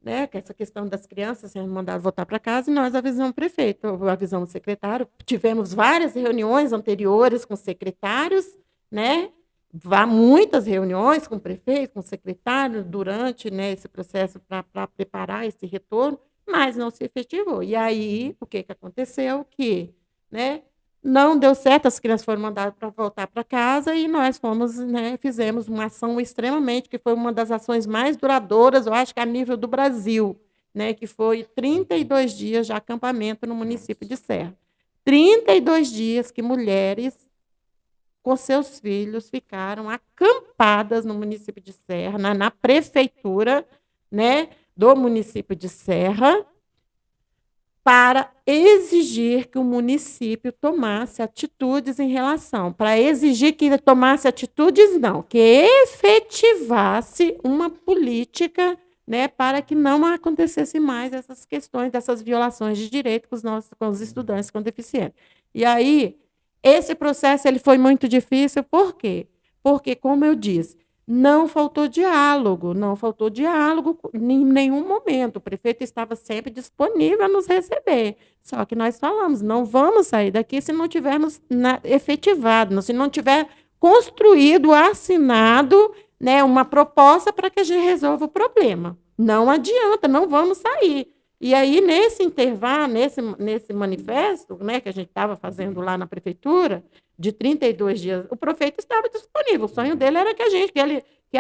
né, com essa questão das crianças sendo mandadas voltar para casa, e nós avisamos o prefeito, avisamos o secretário, tivemos várias reuniões anteriores com secretários, né, muitas reuniões com o prefeito, com o secretário, durante, né, esse processo para preparar esse retorno, mas não se efetivou. E aí, o que aconteceu? Que, né, não deu certo, as crianças foram mandadas para voltar para casa e nós fomos, né, fizemos uma ação extremamente, que foi uma das ações mais duradouras, eu acho que a nível do Brasil, né, que foi 32 dias de acampamento no município de Serra. 32 dias que mulheres com seus filhos ficaram acampadas no município de Serra, na prefeitura, né, do município de Serra, para exigir que o município tomasse atitudes em relação, para exigir que tomasse atitudes, não, que efetivasse uma política, né, para que não acontecesse mais essas questões, dessas violações de direito com os estudantes com deficiência. E aí, esse processo ele foi muito difícil, por quê? Porque, como eu disse, não faltou diálogo em nenhum momento. O prefeito estava sempre disponível a nos receber. Só que nós falamos, não vamos sair daqui se não tivermos efetivado, se não tiver construído, assinado, né, uma proposta para que a gente resolva o problema. Não adianta, não vamos sair. E aí, nesse intervalo, nesse manifesto, né, que a gente estava fazendo lá na prefeitura, de 32 dias, o prefeito estava disponível. O sonho dele era que a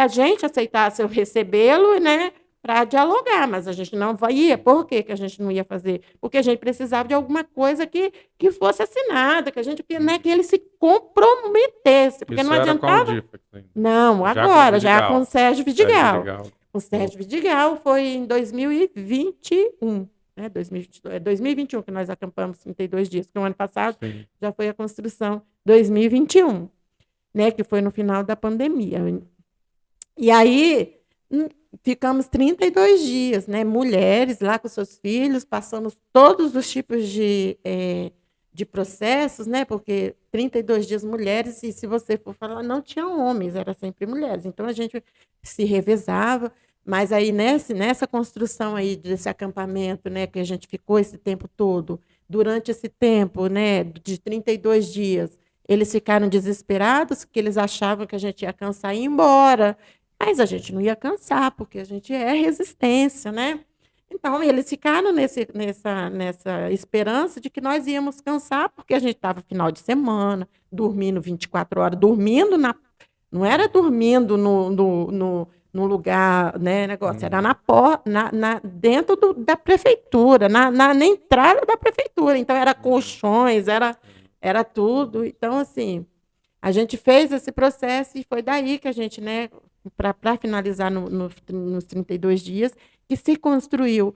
gente aceitasse eu recebê-lo, né, para dialogar, mas a gente não ia. Por que a gente não ia fazer? Porque a gente precisava de alguma coisa que fosse assinada, que ele se comprometesse. Porque Isso não adiantava. Era com o DIFA? Não, agora, já com o Sérgio Vidigal. O Sérgio Vidigal foi em 2021, né? 2021 que nós acampamos 32 dias, porque o ano passado já foi a construção 2021, né? Que foi no final da pandemia. E aí ficamos 32 dias, né? Mulheres lá com seus filhos, passamos todos os tipos de processos, né? Porque 32 dias mulheres, e se você for falar, não tinha homens, era sempre mulheres. Então a gente se revezava. Mas aí, nessa construção aí desse acampamento, né, que a gente ficou esse tempo todo, durante esse tempo, né, de 32 dias, eles ficaram desesperados, porque eles achavam que a gente ia cansar e ir embora. Mas a gente não ia cansar, porque a gente é resistência, né? Então, eles ficaram nessa esperança de que nós íamos cansar, porque a gente estava final de semana, dormindo 24 horas, não era dormindo num lugar, né, negócio, era dentro da prefeitura, na entrada da prefeitura. Então, era colchões, era tudo. Então, assim, a gente fez esse processo e foi daí que a gente, né, para finalizar nos 32 dias, que se construiu,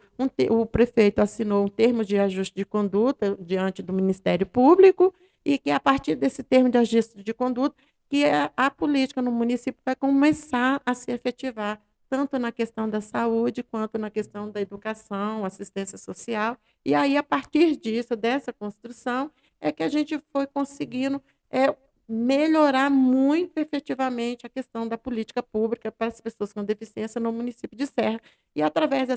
o prefeito assinou um termo de ajuste de conduta diante do Ministério Público e que, a partir desse termo de ajuste de conduta, que a política no município vai começar a se efetivar, tanto na questão da saúde, quanto na questão da educação, assistência social. E aí, a partir disso, dessa construção, é que a gente foi conseguindo melhorar muito efetivamente a questão da política pública para as pessoas com deficiência no município de Serra. E, através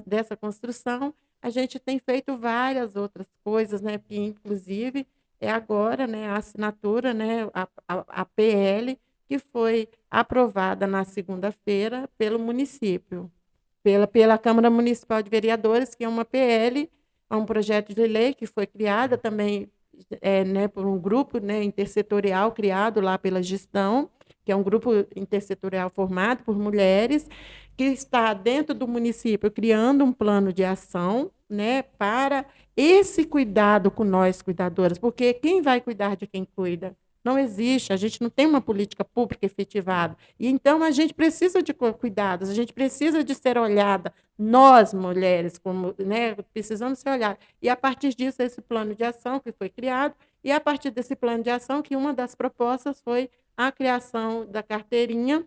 dessa construção, a gente tem feito várias outras coisas, né, que, inclusive, é agora, né, a assinatura, né, a PL, que foi aprovada na segunda-feira pelo município, pela Câmara Municipal de Vereadores, que é uma PL, é um projeto de lei que foi criada também né, por um grupo, né, intersetorial criado lá pela gestão, que é um grupo intersetorial formado por mulheres, que está dentro do município criando um plano de ação, né, para esse cuidado com nós, cuidadoras, porque quem vai cuidar de quem cuida? Não existe, a gente não tem uma política pública efetivada. E então a gente precisa de cuidados, a gente precisa de ser olhada, nós, mulheres, como, né, precisamos ser olhadas. E, a partir disso, esse plano de ação que foi criado, e, a partir desse plano de ação, que uma das propostas foi a criação da carteirinha,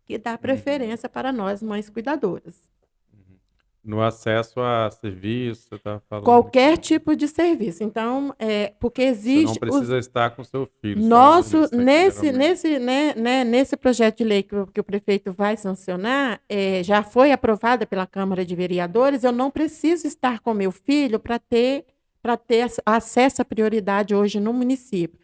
que dá preferência para nós, mães cuidadoras. No acesso a serviço, você está falando. Qualquer tipo de serviço. Então, porque existe. Você não precisa estar com seu filho. Nesse projeto de lei que o prefeito vai sancionar, já foi aprovada pela Câmara de Vereadores, eu não preciso estar com meu filho para ter acesso à prioridade hoje no município.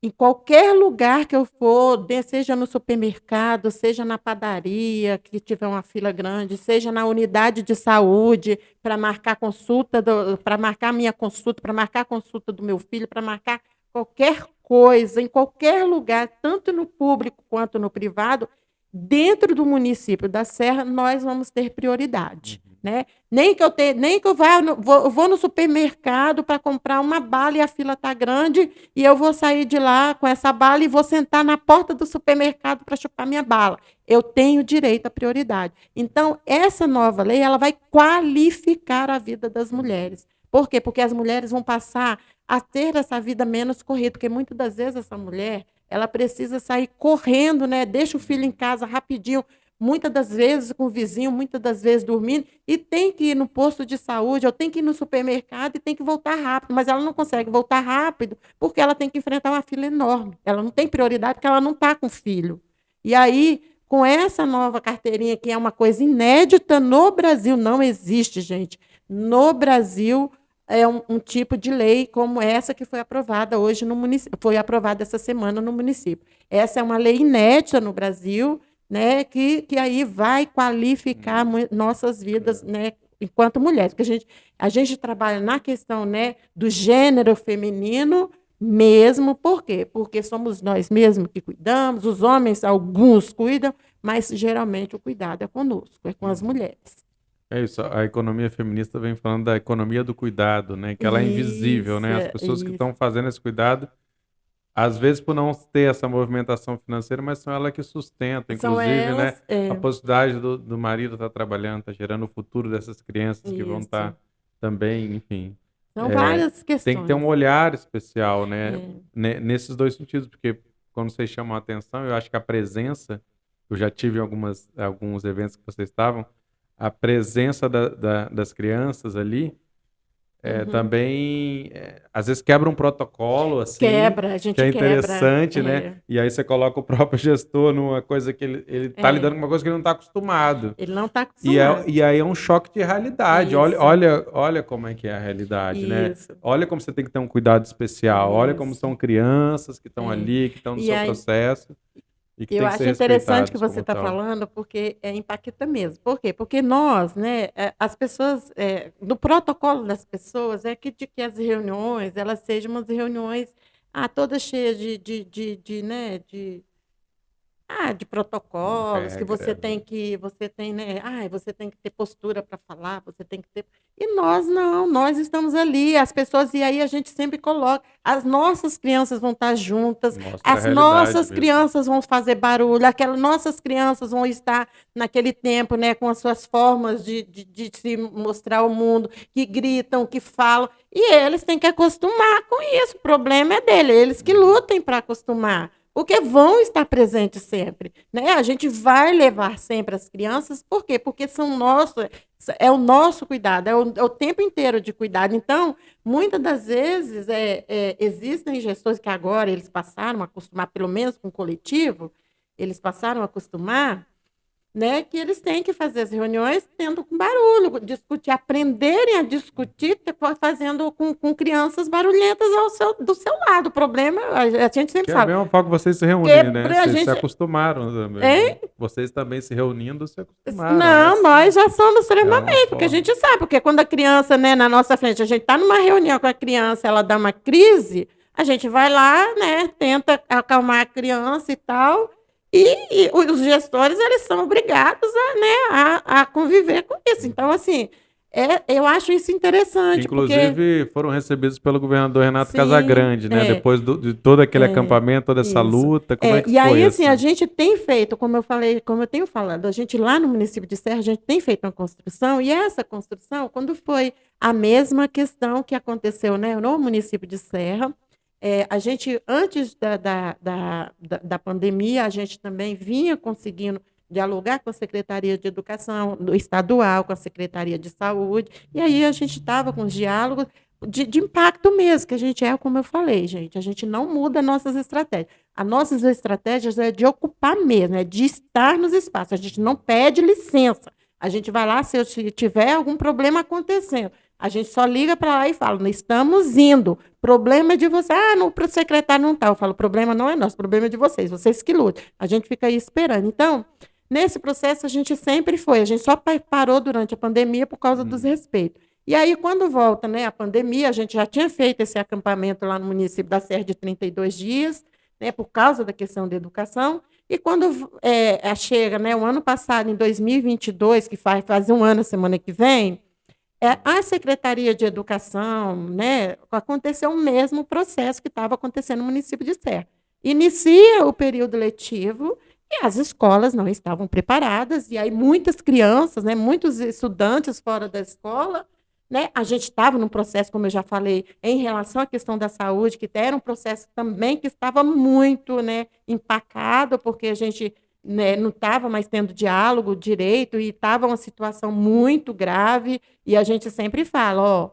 Em qualquer lugar que eu for, seja no supermercado, seja na padaria, que tiver uma fila grande, seja na unidade de saúde, para marcar consulta, para marcar minha consulta, para marcar a consulta do meu filho, para marcar qualquer coisa, em qualquer lugar, tanto no público quanto no privado, dentro do município da Serra, nós vamos ter prioridade. Né? Nem que eu vou no supermercado para comprar uma bala e a fila está grande e eu vou sair de lá com essa bala e vou sentar na porta do supermercado para chupar minha bala. Eu tenho direito à prioridade. Então, essa nova lei ela vai qualificar a vida das mulheres. Por quê? Porque as mulheres vão passar a ter essa vida menos corrida, porque muitas das vezes essa mulher ela precisa sair correndo, né? Deixa o filho em casa rapidinho, muitas das vezes com o vizinho, muitas das vezes dormindo, e tem que ir no posto de saúde, ou tem que ir no supermercado e tem que voltar rápido, mas ela não consegue voltar rápido porque ela tem que enfrentar uma fila enorme. Ela não tem prioridade porque ela não está com filho. E aí, com essa nova carteirinha, que é uma coisa inédita no Brasil, não existe, gente. No Brasil, é um tipo de lei como essa que foi aprovada hoje no município, foi aprovada essa semana no município. Essa é uma lei inédita no Brasil, né, que aí vai qualificar nossas vidas, né, enquanto mulheres. Porque a gente trabalha na questão, né, do gênero feminino mesmo. Por quê? Porque somos nós mesmos que cuidamos, os homens, alguns cuidam, mas geralmente o cuidado é conosco, é com as mulheres. É isso, a economia feminista vem falando da economia do cuidado, né? Que ela é invisível, né? As pessoas que estão fazendo esse cuidado, às vezes por não ter essa movimentação financeira, mas são elas que sustentam, inclusive, né? A possibilidade do marido estar trabalhando, estar gerando o futuro dessas crianças que vão estar também, enfim. São várias questões. Tem que ter um olhar especial, né? Nesses dois sentidos, porque quando vocês chamam a atenção, eu acho que a presença, eu já tive alguns eventos que vocês estavam, a presença das crianças ali também, às vezes quebra um protocolo, assim, a gente que é interessante, né? E aí você coloca o próprio gestor numa coisa que ele tá lidando com uma coisa que ele não está acostumado. Ele não está acostumado. E aí é um choque de realidade. Olha como é que é a realidade, né? Olha como você tem que ter um cuidado especial. Olha como são crianças que estão ali, que estão no seu processo. Eu acho interessante que você está falando, porque impacta mesmo. Por quê? Porque nós, né, as pessoas, no protocolo das pessoas, é que as reuniões elas sejam umas reuniões todas cheias de de protocolos, que Regra, né? você tem, né? Você tem que ter postura para falar, você tem que ter. E nós não, nós estamos ali, as pessoas, e aí a gente sempre coloca, as nossas crianças vão estar juntas, Mostra a as realidade nossas mesmo. crianças vão fazer barulho, aquelas nossas crianças vão estar naquele tempo, né, com as suas formas de se mostrar ao mundo, que gritam, que falam, e eles têm que acostumar com isso. O problema é dele, eles que Uhum. lutem para acostumar. Porque vão estar presentes sempre, né? A gente vai levar sempre as crianças, por quê? Porque são nossos, é o nosso cuidado, é o tempo inteiro de cuidado. Então, muitas das vezes, existem gestores que agora eles passaram a acostumar, pelo menos com o coletivo, eles passaram a acostumar, né, que eles têm que fazer as reuniões tendo com barulho, discutir, aprenderem a discutir, fazendo com crianças barulhentas do seu lado. O problema, a gente sempre Que é a fala, mesma forma que vocês se reúnem, né? quebra a Vocês se gente. acostumaram também, né? Hein? Vocês também se reunindo se acostumaram. É Não, nós assim. já somos É uma extremamente, porque a forma. gente sabe, porque quando a criança, né, na nossa frente, a gente está numa reunião com a criança, ela dá uma crise, a gente vai lá, né, tenta acalmar a criança e tal, e os gestores, eles são obrigados a conviver com isso. Então, assim, eu acho isso interessante, porque, Inclusive, foram recebidos pelo governador Renato sim, Casagrande, né? Depois de todo aquele acampamento, toda essa isso. luta, como é que E aí, foi assim, a assim? gente tem feito, como eu falei, como eu tenho falado, a gente lá no município de Serra, a gente tem feito uma construção, e essa construção, quando foi a mesma questão que aconteceu, né, no município de Serra, a gente, antes da pandemia, a gente também vinha conseguindo dialogar com a Secretaria de Educação do estadual, com a Secretaria de Saúde, e aí a gente estava com os diálogos de impacto mesmo, que a gente como eu falei, gente, a gente não muda nossas estratégias. As nossas estratégias é de ocupar mesmo, é de estar nos espaços. A gente não pede licença. A gente vai lá, se tiver algum problema acontecendo, a gente só liga para lá e fala, não estamos indo. Problema é de você. Não, para o secretário não está. Eu falo, o problema não é nosso, o problema é de vocês que lutam. A gente fica aí esperando. Então, nesse processo, a gente sempre foi. A gente só parou durante a pandemia por causa dos Hum. respeitos. E aí, quando volta, né, a pandemia, a gente já tinha feito esse acampamento lá no município da Serra de 32 dias, né, por causa da questão da educação. E quando chega, né, o ano passado, em 2022, que faz um ano semana que vem, a Secretaria de Educação, né, aconteceu o mesmo processo que estava acontecendo no município de Serra. Inicia o período letivo e as escolas não estavam preparadas, e aí muitas crianças, né, muitos estudantes fora da escola, né, a gente estava num processo, como eu já falei, em relação à questão da saúde, que era um processo também que estava muito, né, empacado, porque a gente, né, não estava mais tendo diálogo direito e estava uma situação muito grave, e a gente sempre fala, ó,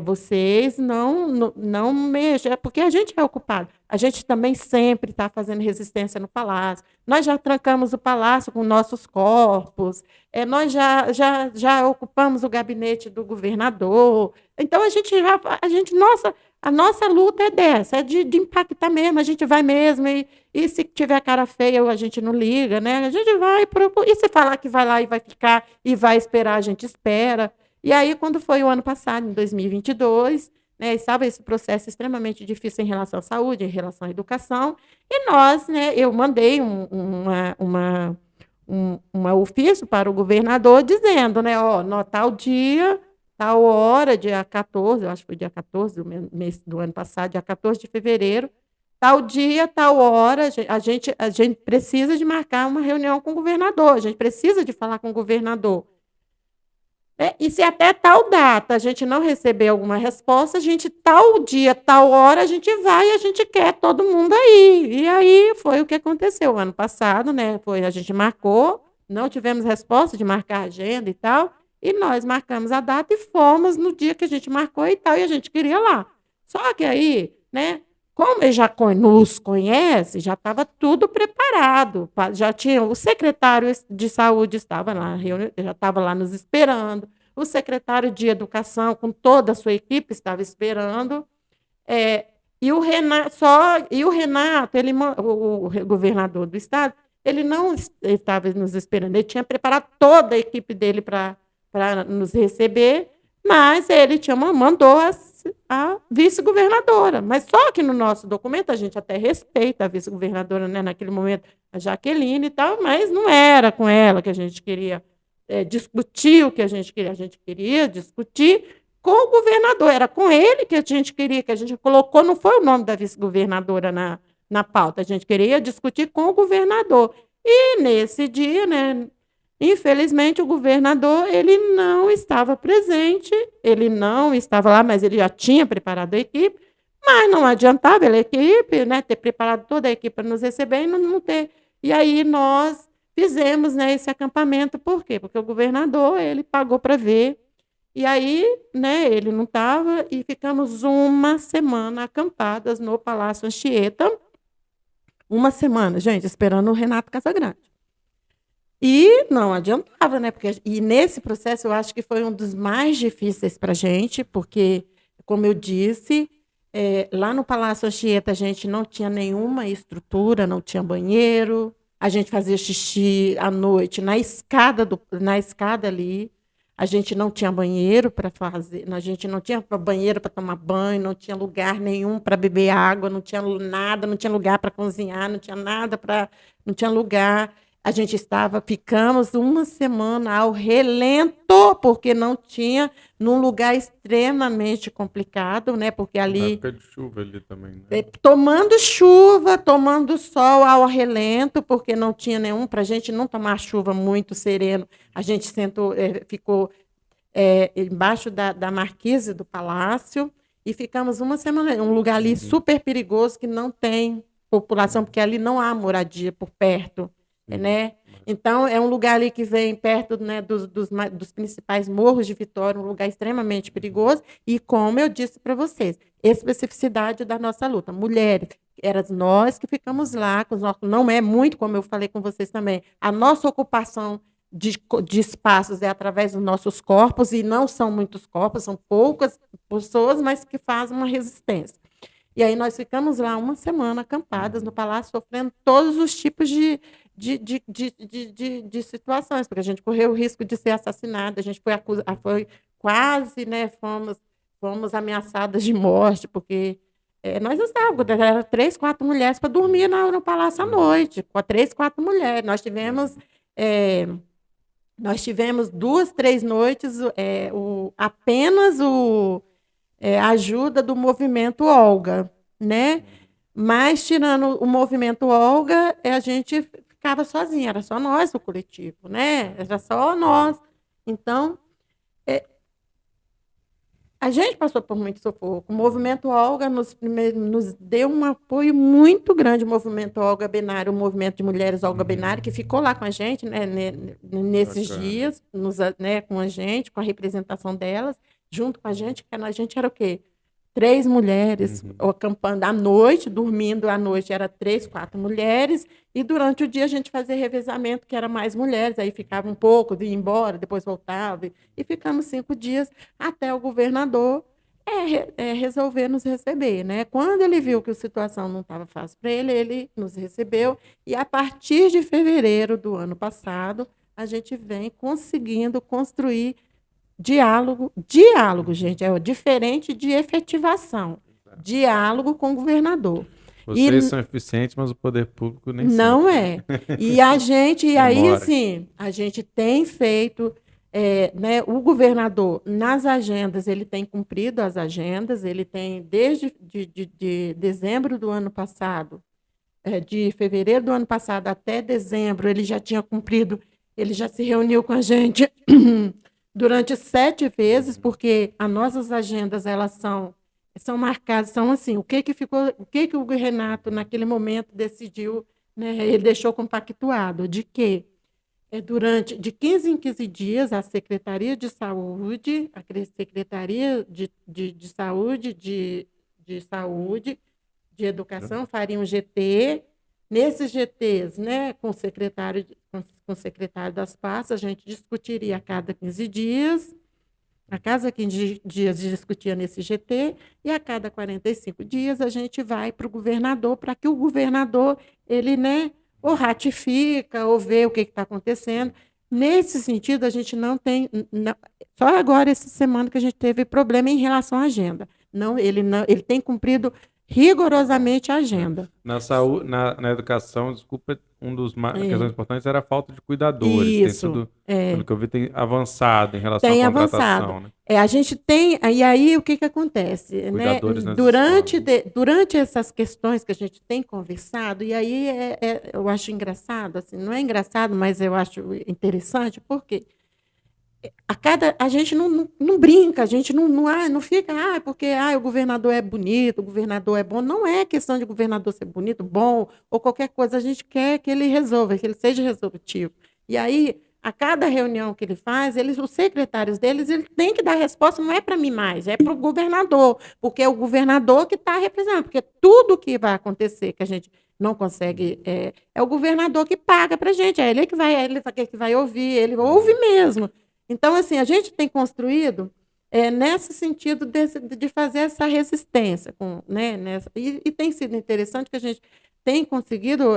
vocês não mexam, porque a gente é ocupado. A gente também sempre está fazendo resistência no palácio. Nós já trancamos o palácio com nossos corpos, nós já ocupamos o gabinete do governador. Então, a nossa luta é dessa, é de impactar mesmo, a gente vai mesmo, e se tiver cara feia, a gente não liga, né? A gente vai, e se falar que vai lá e vai ficar, e vai esperar, a gente espera. E aí, quando foi o ano passado, em 2022, né, estava esse processo extremamente difícil em relação à saúde, em relação à educação, e nós, né, eu mandei uma ofício para o governador dizendo, né, ó, no tal dia, tal hora, dia 14, eu acho que foi dia 14 mês do ano passado, dia 14 de fevereiro, tal dia, tal hora, a gente precisa de marcar uma reunião com o governador, a gente precisa de falar com o governador. E se até tal data a gente não receber alguma resposta, a gente, tal dia, tal hora, a gente vai e a gente quer todo mundo aí. E aí foi o que aconteceu ano passado, né? A gente marcou, não tivemos resposta de marcar a agenda e tal, e nós marcamos a data e fomos no dia que a gente marcou e tal, e a gente queria lá. Só que aí, né? Como ele já nos conhece, já estava tudo preparado. Já tinha o secretário de saúde estava lá, já estava lá nos esperando. O secretário de educação, com toda a sua equipe, estava esperando. E o Renato, o governador do estado, ele não estava nos esperando. Ele tinha preparado toda a equipe dele para nos receber, Mas ele mandou a vice-governadora. Mas só que no nosso documento a gente até respeita a vice-governadora, né, naquele momento, a Jaqueline e tal, mas não era com ela que a gente queria discutir o que a gente queria. A gente queria discutir com o governador. Era com ele que a gente queria, que a gente colocou, não foi o nome da vice-governadora na pauta. A gente queria discutir com o governador. E nesse dia, né, infelizmente, o governador ele não estava presente, ele não estava lá, mas ele já tinha preparado a equipe, mas não adiantava a equipe, né, ter preparado toda a equipe para nos receber e não ter. E aí nós fizemos, né, esse acampamento. Por quê? Porque o governador ele pagou para ver. E aí, né, ele não estava e ficamos uma semana acampadas no Palácio Anchieta. Uma semana, gente, esperando o Renato Casagrande. E não adiantava, né? E nesse processo eu acho que foi um dos mais difíceis para a gente, porque, como eu disse, lá no Palácio Anchieta a gente não tinha nenhuma estrutura, não tinha banheiro, a gente fazia xixi à noite na escada ali. A gente não tinha banheiro para fazer, a gente não tinha banheiro para tomar banho, não tinha lugar nenhum para beber água, não tinha nada, não tinha lugar para cozinhar, não tinha nada não tinha lugar. Ficamos uma semana ao relento, porque não tinha, num lugar extremamente complicado, né? Porque ali. Na época de chuva ali também, né? Tomando chuva, tomando sol ao relento, porque não tinha nenhum, para a gente não tomar chuva muito sereno. A gente ficou embaixo da marquise do palácio e ficamos uma semana, um lugar ali super perigoso que não tem população, porque ali não há moradia por perto. Né? Então, é um lugar ali que vem perto, né, dos principais morros de Vitória, um lugar extremamente perigoso. E, como eu disse para vocês, especificidade da nossa luta. Mulheres, eram nós que ficamos lá, não é muito, como eu falei com vocês também, a nossa ocupação de espaços é através dos nossos corpos, e não são muitos corpos, são poucas pessoas, mas que fazem uma resistência. E aí nós ficamos lá uma semana acampadas no palácio, sofrendo todos os tipos de situações, porque a gente correu o risco de ser assassinada, a gente foi quase, né, fomos ameaçadas de morte, porque nós estávamos, eram 3, 4 mulheres para dormir no palácio à noite, com 3, 4 mulheres. Nós tivemos 2, 3 noites apenas a ajuda do movimento Olga, né? Mas, tirando o movimento Olga, a gente ficava sozinha, era só nós, o coletivo, né? Era só nós. Então, a gente passou por muito sufoco. O movimento Olga nos deu um apoio muito grande, o movimento Olga Benário, o movimento de mulheres Olga Benário, que ficou lá com a gente, né, nesses dias, né, com a gente, com a representação delas, junto com a gente, que a gente era o quê? 3 mulheres acampando à noite, dormindo à noite, era 3, 4 mulheres, e durante o dia a gente fazia revezamento, que era mais mulheres, aí ficava um pouco, ia embora, depois voltava, e ficamos 5 dias até o governador resolver nos receber, né? Quando ele viu que a situação não estava fácil para ele, ele nos recebeu, e a partir de fevereiro do ano passado, a gente vem conseguindo construir diálogo, gente, é diferente de efetivação. Diálogo com o governador. Vocês são eficientes, mas o poder público nem não sempre. é. E a gente, aí sim, a gente tem feito, né, o governador, nas agendas, ele tem cumprido as agendas, ele tem, desde de dezembro do ano passado, de fevereiro do ano passado até dezembro, ele já tinha cumprido, ele já se reuniu com a gente durante 7 vezes, porque as nossas agendas elas são marcadas, são assim, o que o Renato naquele momento decidiu, né, ele deixou compactuado, de que de 15 em 15 dias a Secretaria de Saúde, a Secretaria de Saúde, de Saúde, de Educação, faria um GT. Nesses GTs, né, com o secretário das pastas, a gente discutiria a cada 15 dias, a cada 15 dias discutia nesse GT, e a cada 45 dias a gente vai para o governador, para que o governador, ele, né, ou ratifica, ou vê o que está acontecendo. Nesse sentido, a gente não tem, Só agora, essa semana, que a gente teve problema em relação à agenda. Ele tem cumprido rigorosamente a agenda. Na saúde, na educação, desculpa, questões importantes era a falta de cuidadores. Tem Isso, sido, pelo que eu vi, tem avançado em relação à tem avançado. contratação, né? A gente tem, e aí o que acontece? Né? Cuidadores nas escolas. Durante essas questões que a gente tem conversado, e aí eu acho engraçado, assim, não é engraçado, mas eu acho interessante, porque a gente não brinca, a gente não fica, porque o governador é bonito, o governador é bom. Não é questão de governador ser bonito, bom, ou qualquer coisa. A gente quer que ele resolva, que ele seja resolutivo. E aí, a cada reunião que ele faz, os secretários deles, ele tem que dar resposta, não é para mim mais, é para o governador, porque é o governador que está representando, porque tudo que vai acontecer, que a gente não consegue, é o governador que paga para a gente, é ele que vai ouvir, ele ouve mesmo. Então, assim, a gente tem construído nesse sentido de fazer essa resistência. E tem sido interessante que a gente tem conseguido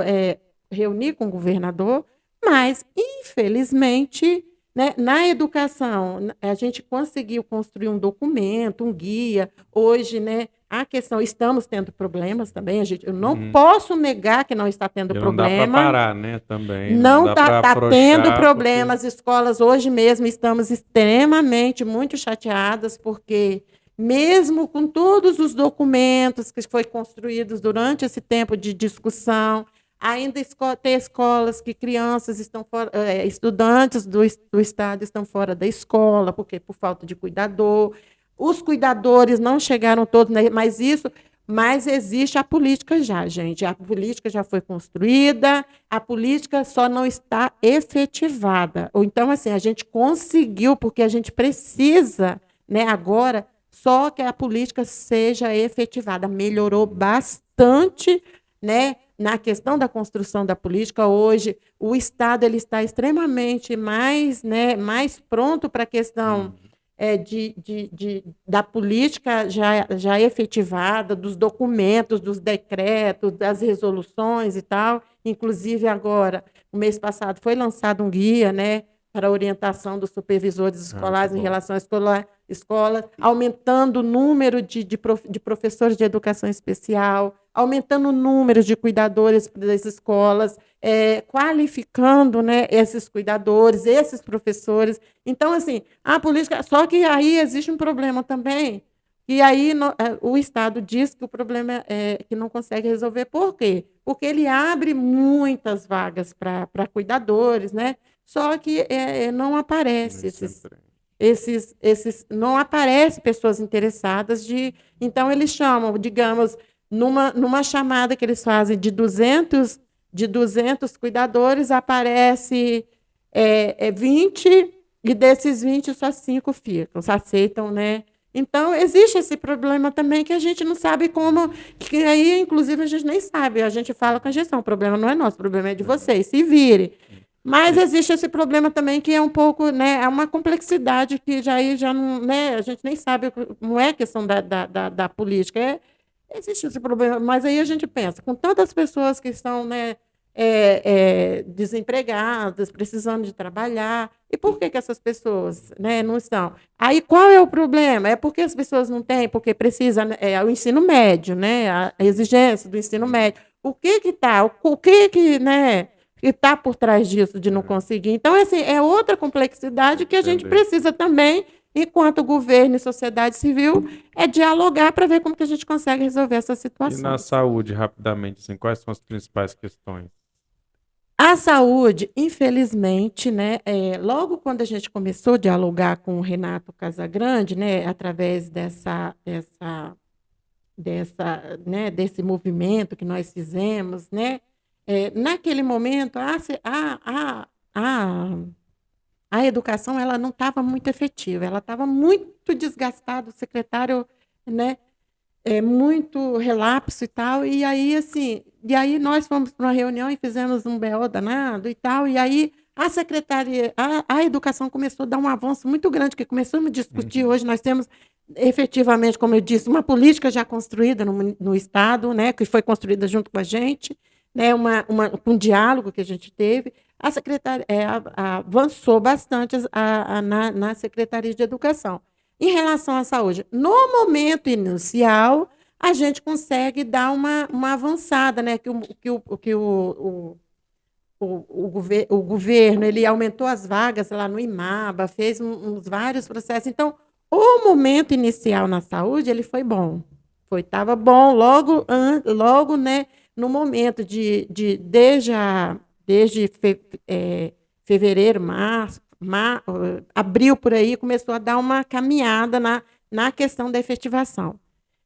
reunir com o governador, mas, infelizmente, né, na educação, a gente conseguiu construir um documento, um guia. Hoje, né, a questão, estamos tendo problemas também, eu não posso negar que não está tendo problema. Não dá para parar, né, também. Não está tendo porque... problema. As escolas, hoje mesmo, estamos extremamente, muito chateadas, porque mesmo com todos os documentos que foram construídos durante esse tempo de discussão, ainda tem escolas que crianças estão fora, estudantes do estado estão fora da escola, porque por falta de cuidador. Os cuidadores não chegaram todos, né, mas existe a política já, gente. A política já foi construída, a política só não está efetivada. Ou então, assim, a gente conseguiu, porque a gente precisa, né, agora, só que a política seja efetivada. Melhorou bastante, né, na questão da construção da política. Hoje, o Estado ele está extremamente mais pronto para a questão da política já efetivada, dos documentos, dos decretos, das resoluções e tal. Inclusive, agora, no mês passado, foi lançado um guia, né, para orientação dos supervisores escolares em relação à escola, aumentando o número de professores de educação especial, aumentando o número de cuidadores das escolas, qualificando, né, esses cuidadores, esses professores. Então, assim, a política... Só que aí existe um problema também, e aí o Estado diz que o problema é que não consegue resolver. Por quê? Porque ele abre muitas vagas para cuidadores, né? Só que não aparece não aparece pessoas interessadas então eles chamam, digamos, numa chamada que eles fazem de 200 cuidadores, aparece 20, e desses 20 só 5 ficam, só aceitam, né? Então, existe esse problema também que a gente não sabe como, que aí, inclusive, a gente nem sabe, a gente fala com a gestão, o problema não é nosso, o problema é de vocês, se vire. Mas existe esse problema também que é um pouco, né, é uma complexidade que já não, né, a gente nem sabe, não é questão da política, existe esse problema, mas aí a gente pensa, com tantas pessoas que estão, né, desempregadas, precisando de trabalhar, e por que essas pessoas, né, não estão? Aí qual é o problema? É porque as pessoas não têm, porque precisa, o ensino médio, né, a exigência do ensino médio. O que está, né, que está por trás disso de não conseguir? Então, assim, é outra complexidade que a gente precisa também, enquanto governo e sociedade civil, dialogar para ver como que a gente consegue resolver essa situação. E na saúde, rapidamente, assim, quais são as principais questões? A saúde, infelizmente, né, logo quando a gente começou a dialogar com o Renato Casagrande, né, através né, desse movimento que nós fizemos, né, naquele momento a educação ela não estava muito efetiva, ela estava muito desgastada, o secretário, né, muito relapso e tal, e aí, assim, nós fomos para uma reunião e fizemos um BO danado e tal, e aí a secretaria, a educação começou a dar um avanço muito grande, que começamos a discutir. Hoje nós temos, efetivamente, como eu disse, uma política já construída no Estado, né, que foi construída junto com a gente, né, um diálogo que a gente teve. a secretaria avançou bastante na Secretaria de Educação. Em relação à saúde, no momento inicial, a gente consegue dar uma avançada, né? O governo ele aumentou as vagas lá no IMABA, fez uns vários processos. Então, o momento inicial na saúde ele foi bom. Estava bom logo, né, no momento desde fevereiro, março, abril, por aí, começou a dar uma caminhada na questão da efetivação.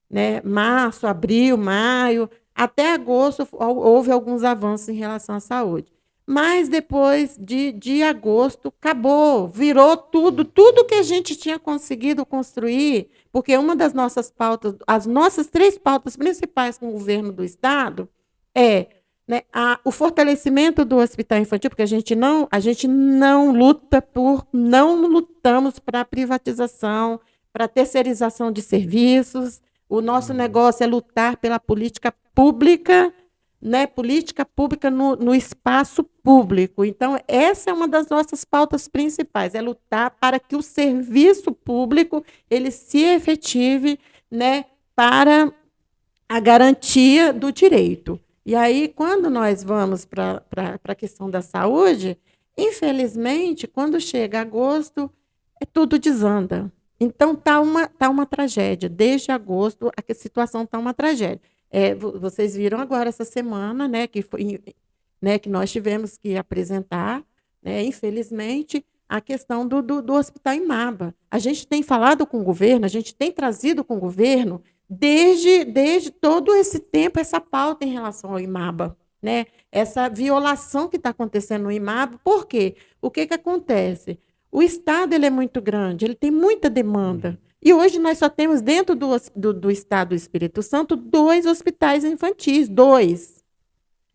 Né? Março, abril, maio, até agosto houve alguns avanços em relação à saúde. Mas depois de agosto, acabou, virou tudo que a gente tinha conseguido construir, porque uma das nossas pautas, as nossas 3 pautas principais com o governo do Estado é, né, o fortalecimento do hospital infantil, porque a gente não lutamos para a privatização, para a terceirização de serviços. O nosso negócio é lutar pela política pública, né, política pública no espaço público. Então, essa é uma das nossas pautas principais, é lutar para que o serviço público ele se efetive, né, para a garantia do direito. E aí, quando nós vamos para a questão da saúde, infelizmente, quando chega agosto, tudo desanda. Então, tá uma tragédia. Desde agosto, a situação está uma tragédia. Vocês viram agora essa semana, né, que nós tivemos que apresentar, né, infelizmente, a questão do Hospital IMABA. A gente tem falado com o governo, a gente tem trazido com o governo, desde todo esse tempo, essa pauta em relação ao IMABA. Né? Essa violação que está acontecendo no IMABA. Por quê? O que acontece? O Estado ele é muito grande, ele tem muita demanda. E hoje nós só temos, dentro do Estado do Espírito Santo, 2 hospitais infantis, 2.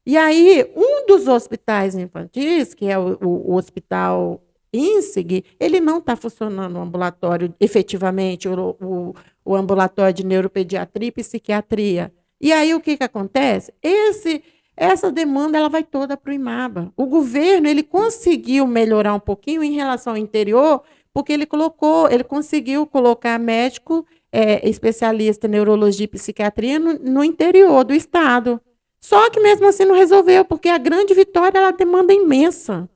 E aí, um dos hospitais infantis, que é o Hospital INSEG, ele não está funcionando o ambulatório, efetivamente, o ambulatório de neuropediatria e psiquiatria. E aí, o que acontece? Essa demanda ela vai toda para o IMABA. O governo ele conseguiu melhorar um pouquinho em relação ao interior, porque ele conseguiu colocar médico especialista em neurologia e psiquiatria no interior do estado. Só que mesmo assim não resolveu, porque a Grande Vitória ela demanda imensa.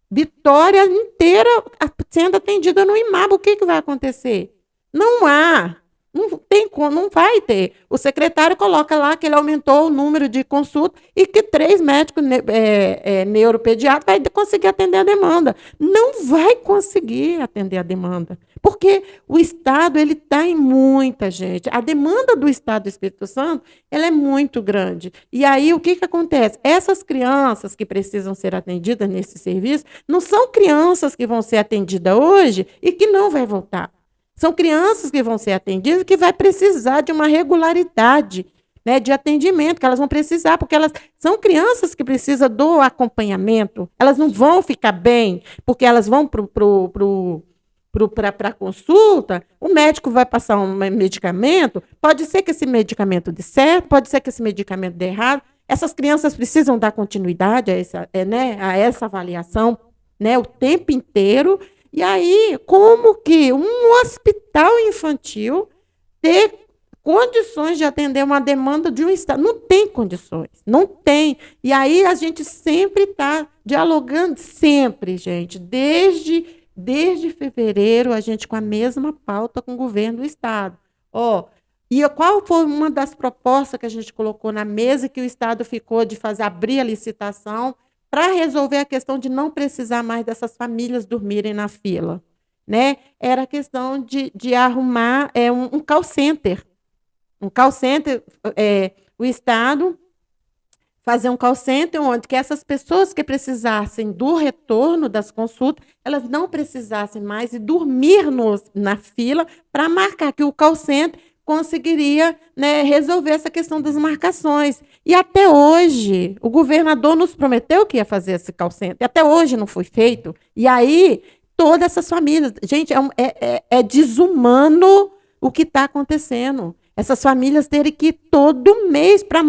Vitória inteira sendo atendida no IMABA. O que vai acontecer? Não vai ter. O secretário coloca lá que ele aumentou o número de consultas e que 3 médicos neuropediatras vai conseguir atender a demanda. Não vai conseguir atender a demanda, porque o Estado ele está em muita gente. A demanda do Estado do Espírito Santo ela é muito grande. E aí o que acontece? Essas crianças que precisam ser atendidas nesse serviço não são crianças que vão ser atendidas hoje e que não vai voltar. São crianças que vão ser atendidas que vai precisar de uma regularidade, né, de atendimento, que elas vão precisar, porque elas são crianças que precisam do acompanhamento. Elas não vão ficar bem, porque elas vão para a consulta, o médico vai passar um medicamento, pode ser que esse medicamento dê certo, pode ser que esse medicamento dê errado. Essas crianças precisam dar continuidade a essa avaliação, né, o tempo inteiro. E aí, como que um hospital infantil ter condições de atender uma demanda de um Estado? Não tem condições, não tem. E aí a gente sempre está dialogando, sempre, gente, desde fevereiro, a gente com a mesma pauta com o governo do Estado. E qual foi uma das propostas que a gente colocou na mesa que o Estado ficou de abrir a licitação para resolver a questão de não precisar mais dessas famílias dormirem na fila, né? Era a questão de arrumar um call center. Um call center, o Estado fazer um call center onde que essas pessoas que precisassem do retorno das consultas, elas não precisassem mais de dormir na fila para marcar, que o call center conseguiria, né, resolver essa questão das marcações. E até hoje, o governador nos prometeu que ia fazer esse call center. E até hoje não foi feito. E aí, todas essas famílias... Gente, é desumano o que está acontecendo. Essas famílias terem que ir todo mês para.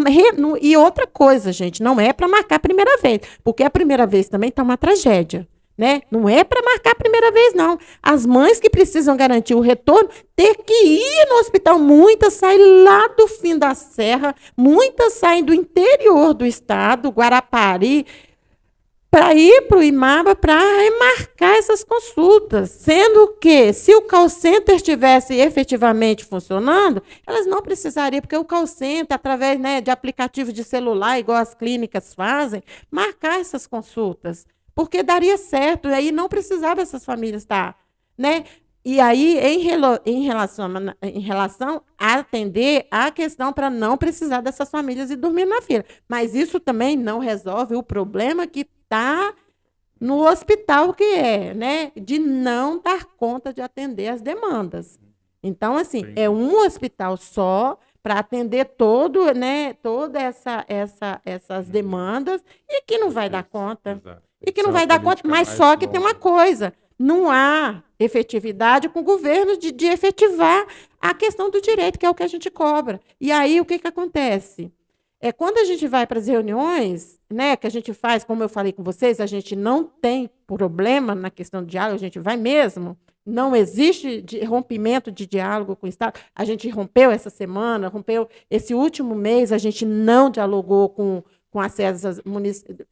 E outra coisa, gente, não é para marcar a primeira vez, porque a primeira vez também está uma tragédia. Né? Não é para marcar a primeira vez, não. As mães que precisam garantir o retorno, ter que ir no hospital. Muitas saem lá do fim da serra, muitas saem do interior do estado, Guarapari, para ir para o IMABA para remarcar essas consultas. Sendo que, se o call center estivesse efetivamente funcionando, elas não precisariam, porque o call center, através, né, de aplicativo de celular, igual as clínicas fazem, marcar essas consultas. Porque daria certo, e aí não precisava essas famílias estar. Né? E aí, em relação a atender a questão para não precisar dessas famílias e dormir na fila. Mas isso também não resolve o problema que está no hospital, que é, né, de não dar conta de atender as demandas. Então, assim, Sim. é um hospital só para atender todo, né, todas essas demandas e que não vai dar conta. Exato. E que não vai dar conta, mas só que tem uma coisa, não há efetividade com o governo de efetivar a questão do direito, que é o que a gente cobra. E aí, o que acontece? Quando a gente vai para as reuniões, né, que a gente faz, como eu falei com vocês, a gente não tem problema na questão do diálogo, a gente vai mesmo, não existe rompimento de diálogo com o Estado. A gente rompeu essa semana, rompeu esse último mês, a gente não dialogou com a sede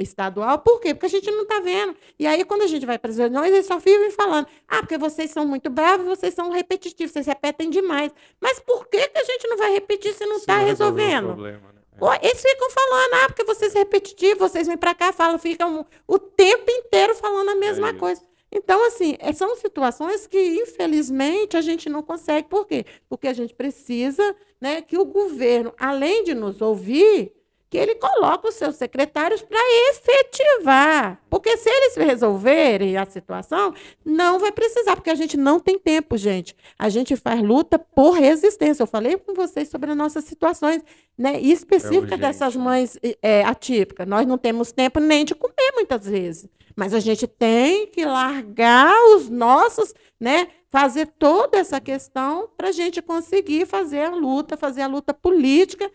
estadual. Por quê? Porque a gente não está vendo. E aí, quando a gente vai para as reuniões, eles só vivem falando, porque vocês são muito bravos, vocês são repetitivos, vocês repetem demais. Mas por que a gente não vai repetir se não está resolvendo? Problema, né? Eles ficam falando, porque vocês são repetitivos, vocês vêm para cá, ficam o tempo inteiro falando a mesma coisa. Então, assim, são situações que, infelizmente, a gente não consegue. Por quê? Porque a gente precisa, né, que o governo, além de nos ouvir, que ele coloque os seus secretários para efetivar. Porque se eles resolverem a situação, não vai precisar, porque a gente não tem tempo, gente. A gente faz luta por resistência. Eu falei com vocês sobre as nossas situações, né, específicas dessas mães atípicas. Nós não temos tempo nem de comer, muitas vezes. Mas a gente tem que largar os nossos, né, fazer toda essa questão para a gente conseguir fazer a luta política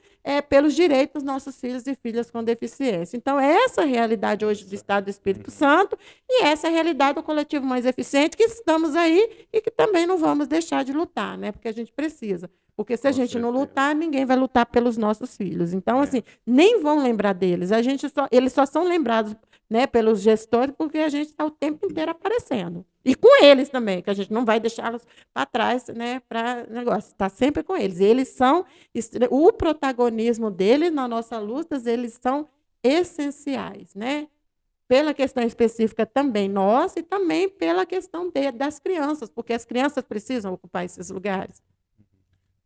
pelos direitos dos nossos filhos e filhas com deficiência. Então, essa é a realidade hoje do Estado do Espírito Santo e essa é a realidade do Coletivo Mais Eficiente, que estamos aí e que também não vamos deixar de lutar, né? Porque a gente precisa. Porque se a gente não lutar, ninguém vai lutar pelos nossos filhos. Então, assim, nem vão lembrar deles. Eles só são lembrados, né, pelos gestores porque a gente está o tempo inteiro aparecendo. E com eles também, que a gente não vai deixá-los para trás, né, para negócio. Está sempre com eles. Eles são o protagonismo deles na nossa luta, eles são essenciais, né? Pela questão específica também nossa e também pela questão das crianças, porque as crianças precisam ocupar esses lugares.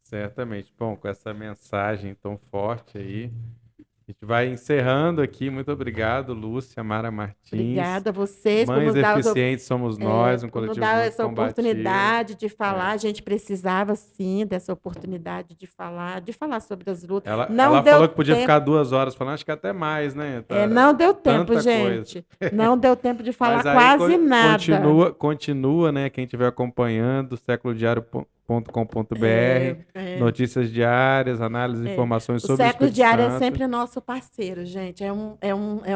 Certamente. Bom, com essa mensagem tão forte aí, a gente vai encerrando aqui. Muito obrigado, Lúcia Mara Martins. Obrigada a vocês Mães Eficientes somos nós, um coletivo por dar muito essa combativo. oportunidade de falar. A gente precisava, sim, dessa oportunidade de falar sobre as lutas. Ela falou que podia ficar 2 horas falando, acho que até mais, né? Não deu tempo, gente. Não deu tempo de falar quase nada. Continua, né? Quem estiver acompanhando, séculodiário.com.br, notícias diárias, análises, informações sobre o Século Diário é sempre nosso parceiro, gente. É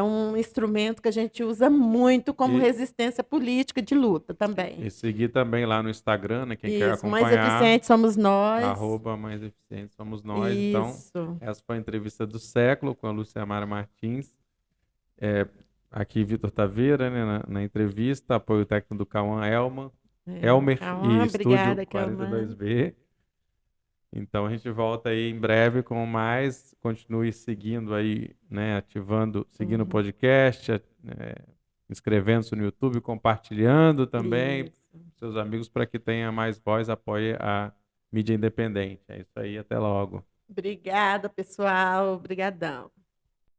um instrumento que a gente usa muito como resistência política de luta também. E seguir também lá no Instagram, né? Quem quer acompanhar. Mães Eficientes somos nós. @Mães Eficientes somos nós. Então, essa foi a entrevista do século com a Lúcia Mara Martins. Aqui, Vitor Taveira, né, na entrevista, apoio técnico do Cauã Elmer e Estúdio 42B. Então a gente volta aí em breve com mais. Continue seguindo aí, né, seguindo o podcast, inscrevendo-se no YouTube, compartilhando também com seus amigos para que tenha mais voz, apoie a mídia independente. É isso aí, até logo. Obrigada, pessoal. Obrigadão.